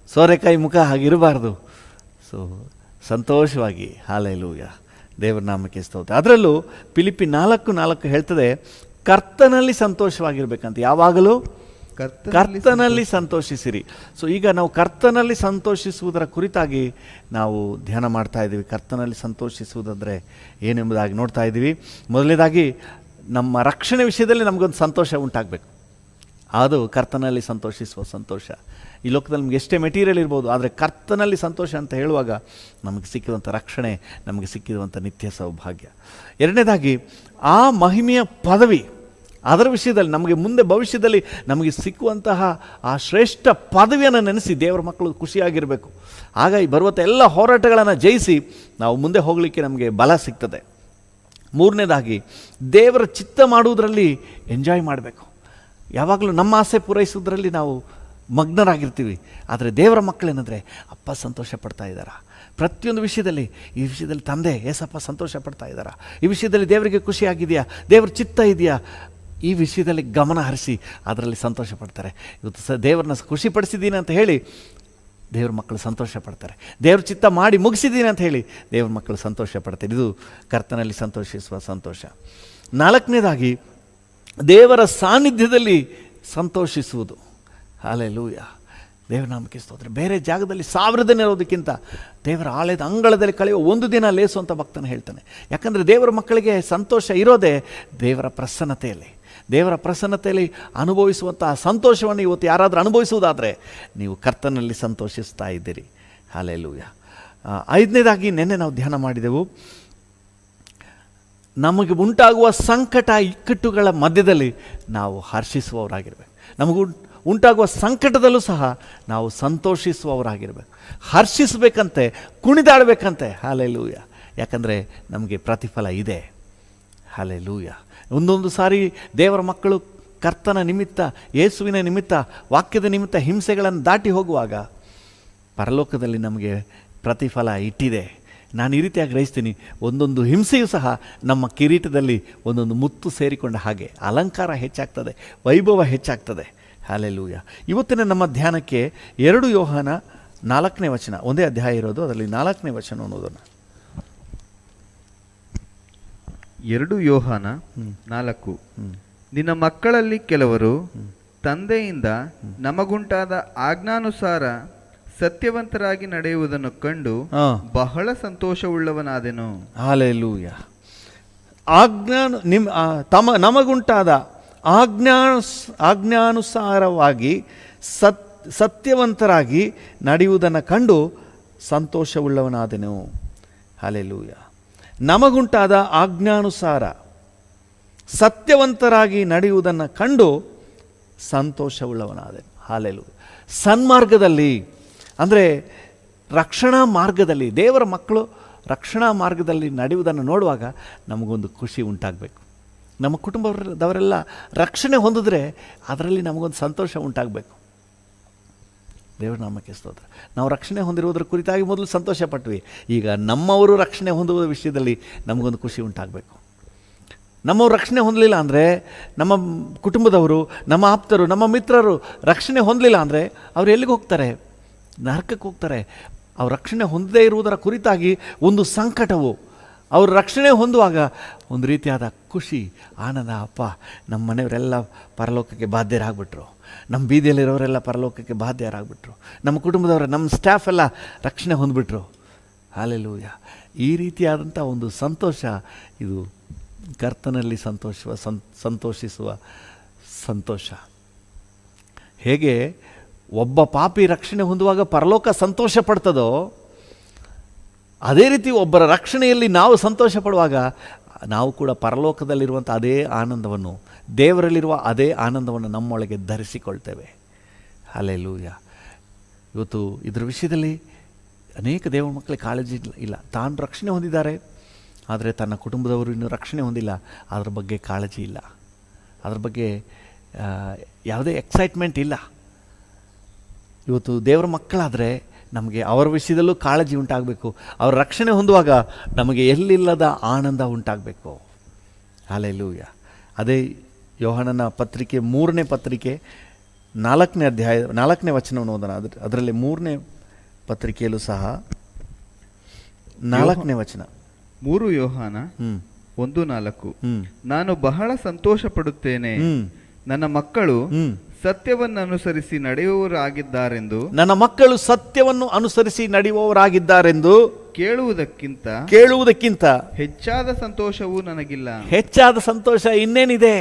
ಸೋರೆಕಾಯಿ ಮುಖ ಹಾಗಿರಬಾರ್ದು. ಸೊ ಸಂತೋಷವಾಗಿ, ಹಾಲೆಲೂಯ, ದೇವರ ನಾಮಕ್ಕೆ ಸ್ತೋತ್ರ. ಅದರಲ್ಲೂ ಫಿಲಿಪ್ಪಿ 4:4 ಹೇಳ್ತದೆ, ಕರ್ತನಲ್ಲಿ ಸಂತೋಷವಾಗಿರ್ಬೇಕಂತ. ಯಾವಾಗಲೂ ಕರ್ತನಲ್ಲಿ ಸಂತೋಷಿಸಿರಿ. ಸೊ ಈಗ ನಾವು ಕರ್ತನಲ್ಲಿ ಸಂತೋಷಿಸುವುದರ ಕುರಿತಾಗಿ ನಾವು ಧ್ಯಾನ ಮಾಡ್ತಾ ಇದ್ದೀವಿ. ಕರ್ತನಲ್ಲಿ ಸಂತೋಷಿಸುವುದಂದರೆ ಏನೆಂಬುದಾಗಿ ನೋಡ್ತಾ ಇದ್ದೀವಿ. ಮೊದಲನೇದಾಗಿ ನಮ್ಮ ರಕ್ಷಣೆ ವಿಷಯದಲ್ಲಿ ನಮಗೊಂದು ಸಂತೋಷ ಉಂಟಾಗಬೇಕು. ಅದು ಕರ್ತನಲ್ಲಿ ಸಂತೋಷಿಸುವ ಸಂತೋಷ. ಈ ಲೋಕದಲ್ಲಿ ನಮಗೆ ಎಷ್ಟೇ ಮೆಟೀರಿಯಲ್ ಇರ್ಬೋದು, ಆದರೆ ಕರ್ತನಲ್ಲಿ ಸಂತೋಷ ಅಂತ ಹೇಳುವಾಗ ನಮಗೆ ಸಿಕ್ಕಿರುವಂಥ ರಕ್ಷಣೆ, ನಮಗೆ ಸಿಕ್ಕಿರುವಂಥ ನಿತ್ಯ ಸೌಭಾಗ್ಯ. ಎರಡನೇದಾಗಿ ಆ ಮಹಿಮೆಯ ಪದವಿ, ಅದರ ವಿಷಯದಲ್ಲಿ ನಮಗೆ ಮುಂದೆ ಭವಿಷ್ಯದಲ್ಲಿ ನಮಗೆ ಸಿಕ್ಕುವಂತಹ ಆ ಶ್ರೇಷ್ಠ ಪದವಿಯನ್ನು ನೆನೆಸಿ ದೇವರ ಮಕ್ಕಳು ಖುಷಿಯಾಗಿರಬೇಕು. ಆಗ ಈ ಬರುವಂಥ ಎಲ್ಲ ಹೋರಾಟಗಳನ್ನು ಜಯಿಸಿ ನಾವು ಮುಂದೆ ಹೋಗಲಿಕ್ಕೆ ನಮಗೆ ಬಲ ಸಿಗ್ತದೆ. ಮೂರನೇದಾಗಿ ದೇವರ ಚಿತ್ತ ಮಾಡುವುದರಲ್ಲಿ ಎಂಜಾಯ್ ಮಾಡಬೇಕು. ಯಾವಾಗಲೂ ನಮ್ಮ ಆಸೆ ಪೂರೈಸೋದ್ರಲ್ಲಿ ನಾವು ಮಗ್ನರಾಗಿರ್ತೀವಿ. ಆದರೆ ದೇವರ ಮಕ್ಕಳೇನೆಂದರೆ, ಅಪ್ಪ ಸಂತೋಷ ಪಡ್ತಾ ಇದ್ದಾರಾ, ಪ್ರತಿಯೊಂದು ವಿಷಯದಲ್ಲಿ, ಈ ವಿಷಯದಲ್ಲಿ ತಂದೆ ಏಸಪ್ಪ ಸಂತೋಷ ಪಡ್ತಾ ಇದ್ದಾರಾ, ಈ ವಿಷಯದಲ್ಲಿ ದೇವರಿಗೆ ಖುಷಿಯಾಗಿದೆಯಾ, ದೇವ್ರ ಚಿತ್ತ ಇದೆಯಾ, ಈ ವಿಷಯದಲ್ಲಿ ಗಮನ ಹರಿಸಿ ಅದರಲ್ಲಿ ಸಂತೋಷ ಪಡ್ತಾರೆ. ಇವತ್ತು ದೇವ್ರನ್ನ ಖುಷಿಪಡಿಸಿದ್ದೀನಿ ಅಂತ ಹೇಳಿ ದೇವ್ರ ಮಕ್ಕಳು ಸಂತೋಷ ಪಡ್ತಾರೆ. ದೇವ್ರ ಚಿತ್ತ ಮಾಡಿ ಮುಗಿಸಿದ್ದೀನಿ ಅಂತ ಹೇಳಿ ದೇವ್ರ ಮಕ್ಕಳು ಸಂತೋಷ ಪಡ್ತಾರೆ. ಇದು ಕರ್ತನಲ್ಲಿ ಸಂತೋಷಿಸುವ ಸಂತೋಷ. ನಾಲ್ಕನೇದಾಗಿ ದೇವರ ಸಾನ್ನಿಧ್ಯದಲ್ಲಿ ಸಂತೋಷಿಸುವುದು. ಹಾಲೆಲೂಯ, ದೇವರ ನಾಮಕ್ಕೆ ಸ್ತೋತ್ರ. ಬೇರೆ ಜಾಗದಲ್ಲಿ 1000 ದಿನ ಇರೋದಕ್ಕಿಂತ ದೇವರ ಆಲಯದ ಅಂಗಳದಲ್ಲಿ ಕಳೆಯುವ 1 ದಿನ ಲೇಸು ಅಂತ ಭಕ್ತನ ಹೇಳ್ತಾನೆ. ಯಾಕಂದರೆ ದೇವರ ಮಕ್ಕಳಿಗೆ ಸಂತೋಷ ಇರೋದೇ ದೇವರ ಪ್ರಸನ್ನತೆಯಲ್ಲಿ. ದೇವರ ಪ್ರಸನ್ನತೆಯಲ್ಲಿ ಅನುಭವಿಸುವಂಥ ಸಂತೋಷವನ್ನು ಇವತ್ತು ಯಾರಾದರೂ ಅನುಭವಿಸುವುದಾದರೆ ನೀವು ಕರ್ತನಲ್ಲಿ ಸಂತೋಷಿಸ್ತಾ ಇದ್ದೀರಿ. ಹಾಲೆಲೂಯ. 5ನೇದಾಗಿ ನಿನ್ನೆ ನಾವು ಧ್ಯಾನ ಮಾಡಿದೆವು, ನಮಗೆ ಉಂಟಾಗುವ ಸಂಕಟ ಇಕ್ಕಟ್ಟುಗಳ ಮಧ್ಯದಲ್ಲಿ ನಾವು ಹರ್ಷಿಸುವವರಾಗಿರ್ಬೇಕು. ನಮಗೂ ಉಂಟಾಗುವ ಸಂಕಟದಲ್ಲೂ ಸಹ ನಾವು ಸಂತೋಷಿಸುವವರಾಗಿರ್ಬೇಕು. ಹರ್ಷಿಸಬೇಕಂತೆ, ಕುಣಿದಾಡಬೇಕಂತೆ. ಹಾಲೆಲೂಯ. ಯಾಕಂದರೆ ನಮಗೆ ಪ್ರತಿಫಲ ಇದೆ. ಹಾಲೆಲೂಯ. ಒಂದೊಂದು ಸಾರಿ ದೇವರ ಮಕ್ಕಳು ಕರ್ತನ ನಿಮಿತ್ತ, ಯೇಸುವಿನ ನಿಮಿತ್ತ, ವಾಕ್ಯದ ನಿಮಿತ್ತ ಹಿಂಸೆಗಳನ್ನು ದಾಟಿ ಹೋಗುವಾಗ ಪರಲೋಕದಲ್ಲಿ ನಮಗೆ ಪ್ರತಿಫಲ ಇಟ್ಟಿದೆ. ನಾನು ಈ ರೀತಿಯಾಗಿ ಗ್ರಹಿಸ್ತೀನಿ, ಒಂದೊಂದು ಹಿಂಸೆಯೂ ಸಹ ನಮ್ಮ ಕಿರೀಟದಲ್ಲಿ ಒಂದೊಂದು ಮುತ್ತು ಸೇರಿಕೊಂಡ ಹಾಗೆ ಅಲಂಕಾರ ಹೆಚ್ಚಾಗ್ತದೆ, ವೈಭವ ಹೆಚ್ಚಾಗ್ತದೆ. ಹಲ್ಲೆಲೂಯ. ಇವತ್ತಿನ ನಮ್ಮ ಧ್ಯಾನಕ್ಕೆ 2 ಯೋಹಾನ 4ನೇ ವಚನ, ಒಂದೇ ಅಧ್ಯಾಯ ಇರೋದು, ಅದರಲ್ಲಿ 4ನೇ ವಚನ ಅನ್ನೋದನ್ನ. 2 ಯೋಹಾನ 4. ನಿನ್ನ ಮಕ್ಕಳಲ್ಲಿ ಕೆಲವರು ತಂದೆಯಿಂದ ನಮಗುಂಟಾದ ಆಜ್ಞಾನುಸಾರ ಸತ್ಯವಂತರಾಗಿ ನಡೆಯುವುದನ್ನು ಕಂಡು ಬಹಳ ಸಂತೋಷವುಳ್ಳವನಾದೆನು. ಹಲ್ಲೆಲೂಯ. ನಮಗುಂಟಾದ ಆಜ್ಞಾನುಸಾರವಾಗಿ ಸತ್ಯವಂತರಾಗಿ ನಡೆಯುವುದನ್ನು ಕಂಡು ಸಂತೋಷವುಳ್ಳವನಾದೆನು. ಹಲ್ಲೆಲೂಯ. ನಮಗುಂಟಾದ ಆಜ್ಞಾನುಸಾರ ಸತ್ಯವಂತರಾಗಿ ನಡೆಯುವುದನ್ನು ಕಂಡು ಸಂತೋಷವುಳ್ಳವನಾದೆನು. ಹಲ್ಲೆಲೂಯ. ಸನ್ಮಾರ್ಗದಲ್ಲಿ ಅಂದರೆ ರಕ್ಷಣಾ ಮಾರ್ಗದಲ್ಲಿ, ದೇವರ ಮಕ್ಕಳು ರಕ್ಷಣಾ ಮಾರ್ಗದಲ್ಲಿ ನಡೆಯುವುದನ್ನು ನೋಡುವಾಗ ನಮಗೊಂದು ಖುಷಿ ಉಂಟಾಗಬೇಕು. ನಮ್ಮ ಕುಟುಂಬದವರೆಲ್ಲ ರಕ್ಷಣೆ ಹೊಂದಿದ್ರೆ ಅದರಲ್ಲಿ ನಮಗೊಂದು ಸಂತೋಷ ಉಂಟಾಗಬೇಕು. ದೇವರ ನಾಮಕ್ಕೆ ಸ್ತೋತ್ರ. ನಾವು ರಕ್ಷಣೆ ಹೊಂದಿರುವುದರ ಕುರಿತಾಗಿ ಮೊದಲು ಸಂತೋಷ ಪಟ್ವಿ, ಈಗ ನಮ್ಮವರು ರಕ್ಷಣೆ ಹೊಂದುವ ವಿಷಯದಲ್ಲಿ ನಮಗೊಂದು ಖುಷಿ ಉಂಟಾಗಬೇಕು. ನಮ್ಮವರು ರಕ್ಷಣೆ ಹೊಂದಲಿಲ್ಲ ಅಂದರೆ, ನಮ್ಮ ಕುಟುಂಬದವರು, ನಮ್ಮ ಆಪ್ತರು, ನಮ್ಮ ಮಿತ್ರರು ರಕ್ಷಣೆ ಹೊಂದಲಿಲ್ಲ ಅಂದರೆ ಅವ್ರು ಎಲ್ಲಿಗೆ ಹೋಗ್ತಾರೆ? ನರಕಕ್ಕೆ ಹೋಗ್ತಾರೆ. ಅವ್ರು ರಕ್ಷಣೆ ಹೊಂದದೇ ಇರುವುದರ ಕುರಿತಾಗಿ ಒಂದು ಸಂಕಟವು, ಅವರು ರಕ್ಷಣೆ ಹೊಂದುವಾಗ ಒಂದು ರೀತಿಯಾದ ಖುಷಿ, ಆನಂದ. ಅಪ್ಪ, ನಮ್ಮ ಮನೆಯವರೆಲ್ಲ ಪರಲೋಕಕ್ಕೆ ಬಾಧ್ಯರಾಗ್ಬಿಟ್ರು, ನಮ್ಮ ಬೀದಿಯಲ್ಲಿರೋರೆಲ್ಲ ಪರಲೋಕಕ್ಕೆ ಬಾಧ್ಯರಾಗ್ಬಿಟ್ರು, ನಮ್ಮ ಕುಟುಂಬದವರ, ನಮ್ಮ ಸ್ಟಾಫ್ ಎಲ್ಲ ರಕ್ಷಣೆ ಹೊಂದ್ಬಿಟ್ರು. ಹಲ್ಲೆಲೂಯ. ಈ ರೀತಿಯಾದಂಥ ಒಂದು ಸಂತೋಷ, ಇದು ಕರ್ತನಲ್ಲಿ ಸಂತೋಷಿಸುವ ಸಂತೋಷ. ಹೇಗೆ ಒಬ್ಬ ಪಾಪಿ ರಕ್ಷಣೆ ಹೊಂದುವಾಗ ಪರಲೋಕ ಸಂತೋಷ ಪಡ್ತದೋ, ಅದೇ ರೀತಿ ಒಬ್ಬರ ರಕ್ಷಣೆಯಲ್ಲಿ ನಾವು ಸಂತೋಷ ಪಡುವಾಗ ನಾವು ಕೂಡ ಪರಲೋಕದಲ್ಲಿರುವಂಥ ಅದೇ ಆನಂದವನ್ನು, ದೇವರಲ್ಲಿರುವ ಅದೇ ಆನಂದವನ್ನು ನಮ್ಮೊಳಗೆ ಧರಿಸಿಕೊಳ್ತೇವೆ. ಹಲ್ಲೆಲೂಯ. ಇವತ್ತು ಇದರ ವಿಷಯದಲ್ಲಿ ಅನೇಕ ದೇವರ ಮಕ್ಕಳಿಗೆ ಕಾಳಜಿ ಇಲ್ಲ. ತಾನು ರಕ್ಷಣೆ ಹೊಂದಿದ್ದಾರೆ, ಆದರೆ ತನ್ನ ಕುಟುಂಬದವರು ಇನ್ನೂ ರಕ್ಷಣೆ ಹೊಂದಿಲ್ಲ. ಅದ್ರ ಬಗ್ಗೆ ಕಾಳಜಿ ಇಲ್ಲ, ಅದ್ರ ಬಗ್ಗೆ ಯಾವುದೇ ಎಕ್ಸೈಟ್ಮೆಂಟ್ ಇಲ್ಲ. ಇವತ್ತು ದೇವರ ಮಕ್ಕಳಾದರೆ ನಮಗೆ ಅವರ ವಿಷಯದಲ್ಲೂ ಕಾಳಜಿ ಉಂಟಾಗಬೇಕು. ಅವ್ರ ರಕ್ಷಣೆ ಹೊಂದುವಾಗ ನಮಗೆ ಎಲ್ಲಿಲ್ಲದ ಆನಂದ ಉಂಟಾಗಬೇಕು. ಹಲ್ಲೆಲೂಯ. ಅದೇ ಯೋಹಾನನ ಪತ್ರಿಕೆ 3ನೇ ಪತ್ರಿಕೆ 4ನೇ ಅಧ್ಯಾಯ 4ನೇ ವಚನವನ್ನು ಓದೋಣ. ಅದರಲ್ಲಿ 3ನೇ ಪತ್ರಿಕೆಯಲ್ಲೂ ಸಹ 4ನೇ ವಚನ. 3 ಯೋಹಾನ 1:4. ನಾನು ಬಹಳ ಸಂತೋಷ ಪಡುತ್ತೇನೆ, ನನ್ನ ಮಕ್ಕಳು ಸತ್ಯವನ್ನು ಅನುಸರಿಸಿ ನಡೆಯುವವರಾಗಿದ್ದಾರೆಂದು. ನನ್ನ ಮಕ್ಕಳು ಸತ್ಯವನ್ನು ಅನುಸರಿಸಿ ನಡೆಯುವವರಾಗಿದ್ದಾರೆಂದು ಕೇಳುವುದಕ್ಕಿಂತ ಹೆಚ್ಚಾದ ಸಂತೋಷವೂ ನನಗಿಲ್ಲ. ಹೆಚ್ಚಾದ ಸಂತೋಷ ಇನ್ನೇನಿದೆ?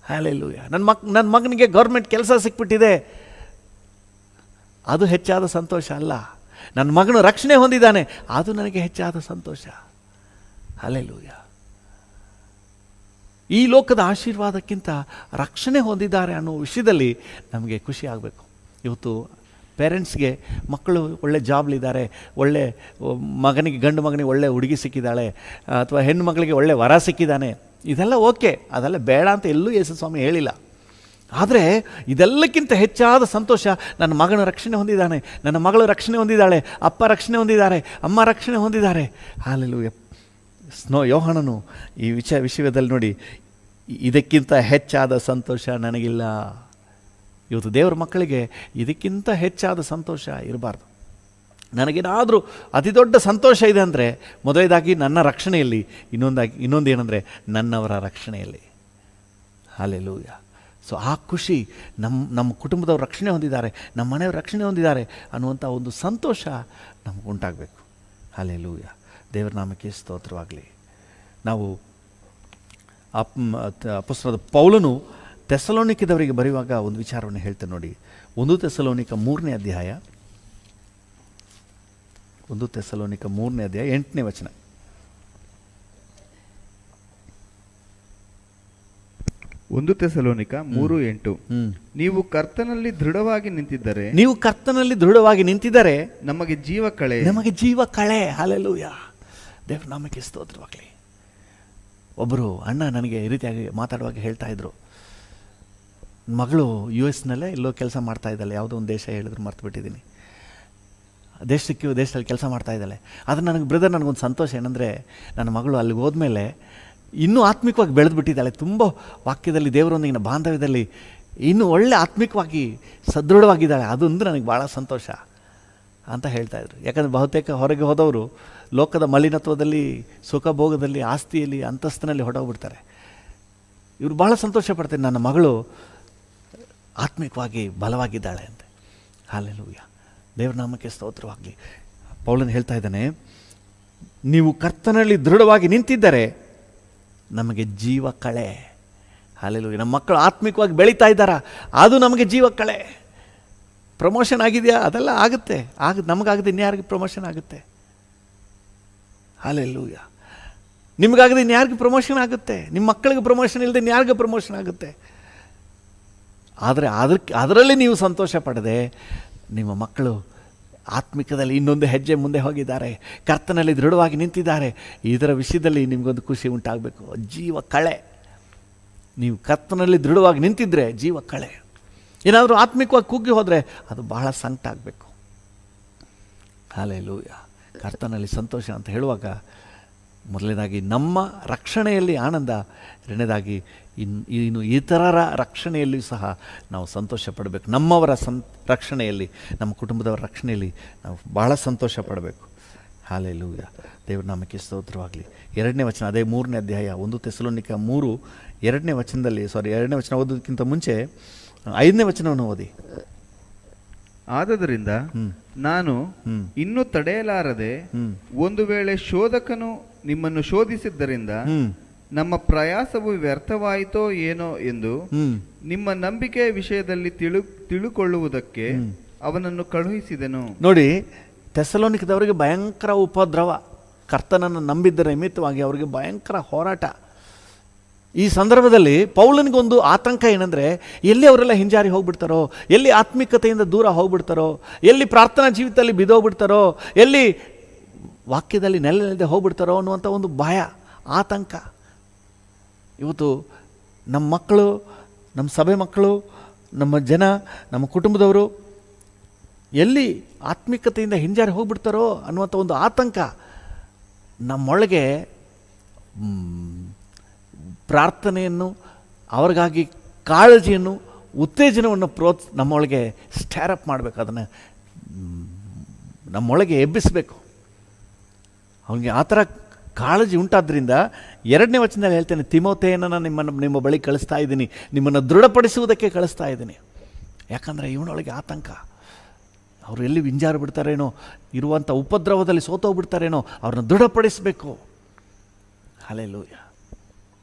ಹಲ್ಲೆಲೂಯ. ನನ್ನ ಮಗನಿಗೆ ಗೌರ್ಮೆಂಟ್ ಕೆಲಸ ಸಿಕ್ಬಿಟ್ಟಿದೆ, ಅದು ಹೆಚ್ಚಾದ ಸಂತೋಷ ಅಲ್ಲ. ನನ್ನ ಮಗನು ರಕ್ಷಣೆ ಹೊಂದಿದ್ದಾನೆ, ಅದು ನನಗೆ ಹೆಚ್ಚಾದ ಸಂತೋಷ. ಹಲ್ಲೆಲೂಯ. ಈ ಲೋಕದ ಆಶೀರ್ವಾದಕ್ಕಿಂತ ರಕ್ಷಣೆ ಹೊಂದಿದ್ದಾರೆ ಅನ್ನೋ ವಿಷಯದಲ್ಲಿ ನಮಗೆ ಖುಷಿ ಆಗಬೇಕು. ಇವತ್ತು ಪೇರೆಂಟ್ಸ್ಗೆ ಮಕ್ಕಳು ಒಳ್ಳೆ ಜಾಬ್ಲಿದ್ದಾರೆ, ಒಳ್ಳೆ ಮಗನಿಗೆ, ಗಂಡು ಮಗನಿಗೆ ಒಳ್ಳೆ ಹುಡುಗಿ ಸಿಕ್ಕಿದ್ದಾಳೆ, ಅಥವಾ ಹೆಣ್ಣು ಮಗಳಿಗೆ ಒಳ್ಳೆ ವರ ಸಿಕ್ಕಿದ್ದಾನೆ, ಇದೆಲ್ಲ ಓಕೆ, ಅದೆಲ್ಲ ಬೇಡ ಅಂತ ಎಲ್ಲೂ ಯೇಸು ಸ್ವಾಮಿ ಹೇಳಿಲ್ಲ. ಆದರೆ ಇದೆಲ್ಲಕ್ಕಿಂತ ಹೆಚ್ಚಾದ ಸಂತೋಷ, ನನ್ನ ಮಗನ ರಕ್ಷಣೆ ಹೊಂದಿದ್ದಾನೆ, ನನ್ನ ಮಗಳು ರಕ್ಷಣೆ ಹೊಂದಿದ್ದಾಳೆ, ಅಪ್ಪ ರಕ್ಷಣೆ ಹೊಂದಿದ್ದಾರೆ, ಅಮ್ಮ ರಕ್ಷಣೆ ಹೊಂದಿದ್ದಾರೆ. ಹಲ್ಲೆಲೂಯ. ಯೋಹಾನನು ಈ ವಿಷಯದಲ್ಲಿ ನೋಡಿ, ಇದಕ್ಕಿಂತ ಹೆಚ್ಚಾದ ಸಂತೋಷ ನನಗಿಲ್ಲ. ಇವತ್ತು ದೇವರ ಮಕ್ಕಳಿಗೆ ಇದಕ್ಕಿಂತ ಹೆಚ್ಚಾದ ಸಂತೋಷ ಇರಬಾರ್ದು. ನನಗೇನಾದರೂ ಅತಿ ದೊಡ್ಡ ಸಂತೋಷ ಇದೆ ಅಂದರೆ ಮೊದಲನೇದಾಗಿ ನನ್ನ ರಕ್ಷಣೆಯಲ್ಲಿ, ಇನ್ನೊಂದು ಏನಂದರೆ ನನ್ನವರ ರಕ್ಷಣೆಯಲ್ಲಿ. ಹಲ್ಲೆಲೂಯ. ಸೊ ಆ ಖುಷಿ, ನಮ್ಮ ಕುಟುಂಬದವ್ರು ರಕ್ಷಣೆ ಹೊಂದಿದ್ದಾರೆ, ನಮ್ಮ ಮನೆಯವ್ರು ರಕ್ಷಣೆ ಹೊಂದಿದ್ದಾರೆ ಅನ್ನುವಂಥ ಒಂದು ಸಂತೋಷ ನಮಗೆ ಉಂಟಾಗಬೇಕು. ಹಲ್ಲೆಲೂಯ. ದೇವರ ನಾಮಕ್ಕೆ ಸ್ತೋತ್ರವಾಗಲಿ. ನಾವು ಅಪೊಸ್ತಲನಾದ ಪೌಲನು ಥೆಸಲೋನಿಕದವರಿಗೆ ಬರೆಯುವಾಗ ಒಂದು ವಿಚಾರವನ್ನು ಹೇಳ್ತೇನೆ ನೋಡಿ. 1 ಥೆಸಲೋನಿಕ 3ನೇ ಅಧ್ಯಾಯ 1 ಥೆಸಲೋನಿಕ 3ನೇ ಅಧ್ಯಾಯ 8ನೇ ವಚನ. 1 ಥೆಸಲೋನಿಕ 3:8. ನೀವು ಕರ್ತನಲ್ಲಿ ದೃಢವಾಗಿ ನಿಂತಿದ್ದರೆ ನಮಗೆ ಜೀವ ಕಳೆ. ಹಲ್ಲೆಲೂಯ. ದೇವರ ನಾಮಕ್ಕೆ ಸ್ತೋತ್ರವಾಗಲಿ. ಒಬ್ಬರು ಅಣ್ಣ ನನಗೆ ಈ ರೀತಿಯಾಗಿ ಮಾತಾಡುವಾಗ ಹೇಳ್ತಾ ಇದ್ರು, ಮಗಳು US ನಲ್ಲೇ ಎಲ್ಲೋ ಕೆಲಸ ಮಾಡ್ತಾ ಇದ್ದಾಳೆ, ಯಾವುದೋ ಒಂದು ದೇಶ ಹೇಳಿದ್ರು ಮರ್ತುಬಿಟ್ಟಿದ್ದೀನಿ. ದೇಶದಲ್ಲಿ ಕೆಲಸ ಮಾಡ್ತಾ ಇದ್ದಾಳೆ. ಆದರೆ ನನಗೆ ಬ್ರದರ್, ನನಗೊಂದು ಸಂತೋಷ ಏನಂದರೆ, ನನ್ನ ಮಗಳು ಅಲ್ಲಿಗೆ ಹೋದ್ಮೇಲೆ ಇನ್ನೂ ಆತ್ಮಿಕವಾಗಿ ಬೆಳೆದು ಬಿಟ್ಟಿದ್ದಾಳೆ. ತುಂಬ ವಾಕ್ಯದಲ್ಲಿ ದೇವರೊಂದಿಗಿನ ಬಾಂಧವ್ಯದಲ್ಲಿ ಇನ್ನೂ ಒಳ್ಳೆ ಆತ್ಮಿಕವಾಗಿ ಸದೃಢವಾಗಿದ್ದಾಳೆ. ಅದೊಂದು ನನಗೆ ಭಾಳ ಸಂತೋಷ ಅಂತ ಹೇಳ್ತಾಯಿದ್ರು. ಯಾಕಂದರೆ ಬಹುತೇಕ ಹೊರಗೆ ಹೋದವರು ಲೋಕದ ಮಲಿನತ್ವದಲ್ಲಿ, ಸುಖಭೋಗದಲ್ಲಿ, ಆಸ್ತಿಯಲ್ಲಿ, ಅಂತಸ್ತಿನಲ್ಲಿ ಹೊರಟೋಗ್ಬಿಡ್ತಾರೆ. ಇವರು ಭಾಳ ಸಂತೋಷ ಪಡ್ತಾರೆ, ನನ್ನ ಮಗಳು ಆತ್ಮಿಕವಾಗಿ ಬಲವಾಗಿದ್ದಾಳೆ ಅಂತ. ಹಲ್ಲೆಲೂಯ, ದೇವರ ನಾಮಕ್ಕೆ ಸ್ತೋತ್ರವಾಗಲಿ. ಪೌಲನು ಹೇಳ್ತಾ ಇದ್ದಾನೆ, ನೀವು ಕರ್ತನಲ್ಲಿ ದೃಢವಾಗಿ ನಿಂತಿದ್ದರೆ ನಮಗೆ ಜೀವ ಕಳೆ. ಹಲ್ಲೆಲೂಯ. ನಮ್ಮ ಮಕ್ಕಳು ಆತ್ಮಿಕವಾಗಿ ಬೆಳೀತಾ ಇದ್ದಾರಾ, ಅದು ನಮಗೆ ಜೀವ ಕಳೆ. ಪ್ರಮೋಷನ್ ಆಗಿದೆಯಾ? ಅದೆಲ್ಲ ಆಗುತ್ತೆ, ನಮಗಾಗದೆ ಇನ್ಯಾರಿಗೆ ಪ್ರಮೋಷನ್ ಆಗುತ್ತೆ? ಹಲ್ಲೆಲೂಯ. ನಿಮಗಾಗದೆ ಇನ್ಯಾರಿಗೆ ಪ್ರಮೋಷನ್ ಆಗುತ್ತೆ? ನಿಮ್ಮ ಮಕ್ಕಳಿಗೆ ಪ್ರಮೋಷನ್ ಇಲ್ಲದೆ ಇನ್ಯಾರಿಗೆ ಪ್ರಮೋಷನ್ ಆಗುತ್ತೆ? ಆದರೆ ಅದರಲ್ಲಿ ನೀವು ಸಂತೋಷ ಪಡದೆ, ನಿಮ್ಮ ಮಕ್ಕಳು ಆತ್ಮಿಕದಲ್ಲಿ ಇನ್ನೊಂದು ಹೆಜ್ಜೆ ಮುಂದೆ ಹೋಗಿದ್ದಾರೆ, ಕರ್ತನಲ್ಲಿ ದೃಢವಾಗಿ ನಿಂತಿದ್ದಾರೆ, ಇದರ ವಿಷಯದಲ್ಲಿ ನಿಮಗೊಂದು ಖುಷಿ ಉಂಟಾಗಬೇಕು. ಜೀವ ಕಳೆ. ನೀವು ಕರ್ತನಲ್ಲಿ ದೃಢವಾಗಿ ನಿಂತಿದ್ದರೆ ಜೀವ ಕಳೆ. ಏನಾದರೂ ಆತ್ಮಿಕವಾಗಿ ಕುಗ್ಗಿ ಹೋದರೆ ಅದು ಬಹಳ ಸಂಕಟ ಆಗಬೇಕು. ಹಲ್ಲೆಲೂಯ. ಕರ್ತನಲ್ಲಿ ಸಂತೋಷ ಅಂತ ಹೇಳುವಾಗ ಮೊದಲನೇದಾಗಿ ನಮ್ಮ ರಕ್ಷಣೆಯಲ್ಲಿ ಆನಂದ, ಎರಡನೇದಾಗಿ ಇನ್ನು ಇತರರ ರಕ್ಷಣೆಯಲ್ಲಿಯೂ ಸಹ ನಾವು ಸಂತೋಷ ಪಡಬೇಕು. ನಮ್ಮವರ ರಕ್ಷಣೆಯಲ್ಲಿ, ನಮ್ಮ ಕುಟುಂಬದವರ ರಕ್ಷಣೆಯಲ್ಲಿ ನಾವು ಬಹಳ ಸಂತೋಷ ಪಡಬೇಕು. ಹಲ್ಲೆಲೂಯ. ದೇವರ ನಾಮಕ್ಕೆ ಸ್ತೋತ್ರವಾಗಲಿ. 2ನೇ ವಚನ, ಅದೇ 3ನೇ ಅಧ್ಯಾಯ 1 ಥೆಸಲೋನಿಕ 3 2ನೇ ವಚನದಲ್ಲಿ, 2ನೇ ವಚನ ಓದೋದಕ್ಕಿಂತ ಮುಂಚೆ 5ನೇ ವಚನವನ್ನು ಓದಿ. ಆದದರಿಂದ ನಾನು ಇನ್ನೂ ತಡೆಯಲಾರದೆ, ಒಂದು ವೇಳೆ ಶೋಧಕನು ನಿಮ್ಮನ್ನು ಶೋಧಿಸಿದ್ದರಿಂದ ನಮ್ಮ ಪ್ರಯಾಸವು ವ್ಯರ್ಥವಾಯಿತೋ ಏನೋ ಎಂದು ನಿಮ್ಮ ನಂಬಿಕೆಯ ವಿಷಯದಲ್ಲಿ ತಿಳುಕೊಳ್ಳುವುದಕ್ಕೆ ಅವನನ್ನು ಕಳುಹಿಸಿದೆನು. ನೋಡಿ, ಥೆಸಲೋನಿಕದವರಿಗೆ ಭಯಂಕರ ಉಪದ್ರವ, ಕರ್ತನನ್ನು ನಂಬಿದ್ದರ ನಿಮಿತ್ತವಾಗಿ ಅವರಿಗೆ ಭಯಂಕರ ಹೋರಾಟ. ಈ ಸಂದರ್ಭದಲ್ಲಿ ಪೌಲನಿಗೊಂದು ಆತಂಕ ಏನಂದರೆ, ಎಲ್ಲಿ ಅವರೆಲ್ಲ ಹಿಂಜಾರಿ ಹೋಗ್ಬಿಡ್ತಾರೋ, ಎಲ್ಲಿ ಆತ್ಮಿಕತೆಯಿಂದ ದೂರ ಹೋಗ್ಬಿಡ್ತಾರೋ, ಎಲ್ಲಿ ಪ್ರಾರ್ಥನಾ ಜೀವಿತದಲ್ಲಿ ಬಿದ್ದೋಗ್ಬಿಡ್ತಾರೋ, ಎಲ್ಲಿ ವಾಕ್ಯದಲ್ಲಿ ನೆಲೆನಿಲ್ಲದೆ ಹೋಗ್ಬಿಡ್ತಾರೋ ಅನ್ನುವಂಥ ಒಂದು ಭಯ, ಆತಂಕ. ಇವತ್ತು ನಮ್ಮ ಮಕ್ಕಳು, ನಮ್ಮ ಸಭೆ ಮಕ್ಕಳು, ನಮ್ಮ ಜನ, ನಮ್ಮ ಕುಟುಂಬದವರು ಎಲ್ಲಿ ಆತ್ಮಿಕತೆಯಿಂದ ಹಿಂಜಾರಿ ಹೋಗ್ಬಿಡ್ತಾರೋ ಅನ್ನುವಂಥ ಒಂದು ಆತಂಕ ನಮ್ಮೊಳಗೆ ಪ್ರಾರ್ಥನೆಯನ್ನು, ಅವ್ರಿಗಾಗಿ ಕಾಳಜಿಯನ್ನು, ಉತ್ತೇಜನವನ್ನು ನಮ್ಮೊಳಗೆ ಸ್ಟ್ಯಾರಪ್ ಮಾಡಬೇಕು. ಅದನ್ನು ನಮ್ಮೊಳಗೆ ಎಬ್ಬಿಸಬೇಕು. ಅವನಿಗೆ ಆ ಥರ ಕಾಳಜಿ ಉಂಟಾದ್ರಿಂದ 2ನೇ ವಚನದಲ್ಲಿ ಹೇಳ್ತೇನೆ, ತಿಮೋಥೆಯನ್ನು ನಿಮ್ಮ ಬಳಿ ಕಳಿಸ್ತಾ ಇದ್ದೀನಿ, ನಿಮ್ಮನ್ನು ದೃಢಪಡಿಸುವುದಕ್ಕೆ ಕಳಿಸ್ತಾ ಇದ್ದೀನಿ. ಯಾಕಂದರೆ ಇವನೊಳಗೆ ಆತಂಕ, ಅವರು ಎಲ್ಲಿ ಹಿಂಜಾರು ಬಿಡ್ತಾರೇನೋ, ಇರುವಂಥ ಉಪದ್ರವದಲ್ಲಿ ಸೋತೋಗ್ಬಿಡ್ತಾರೇನೋ, ಅವ್ರನ್ನ ದೃಢಪಡಿಸಬೇಕು. ಹಲ್ಲೆಲೂಯ.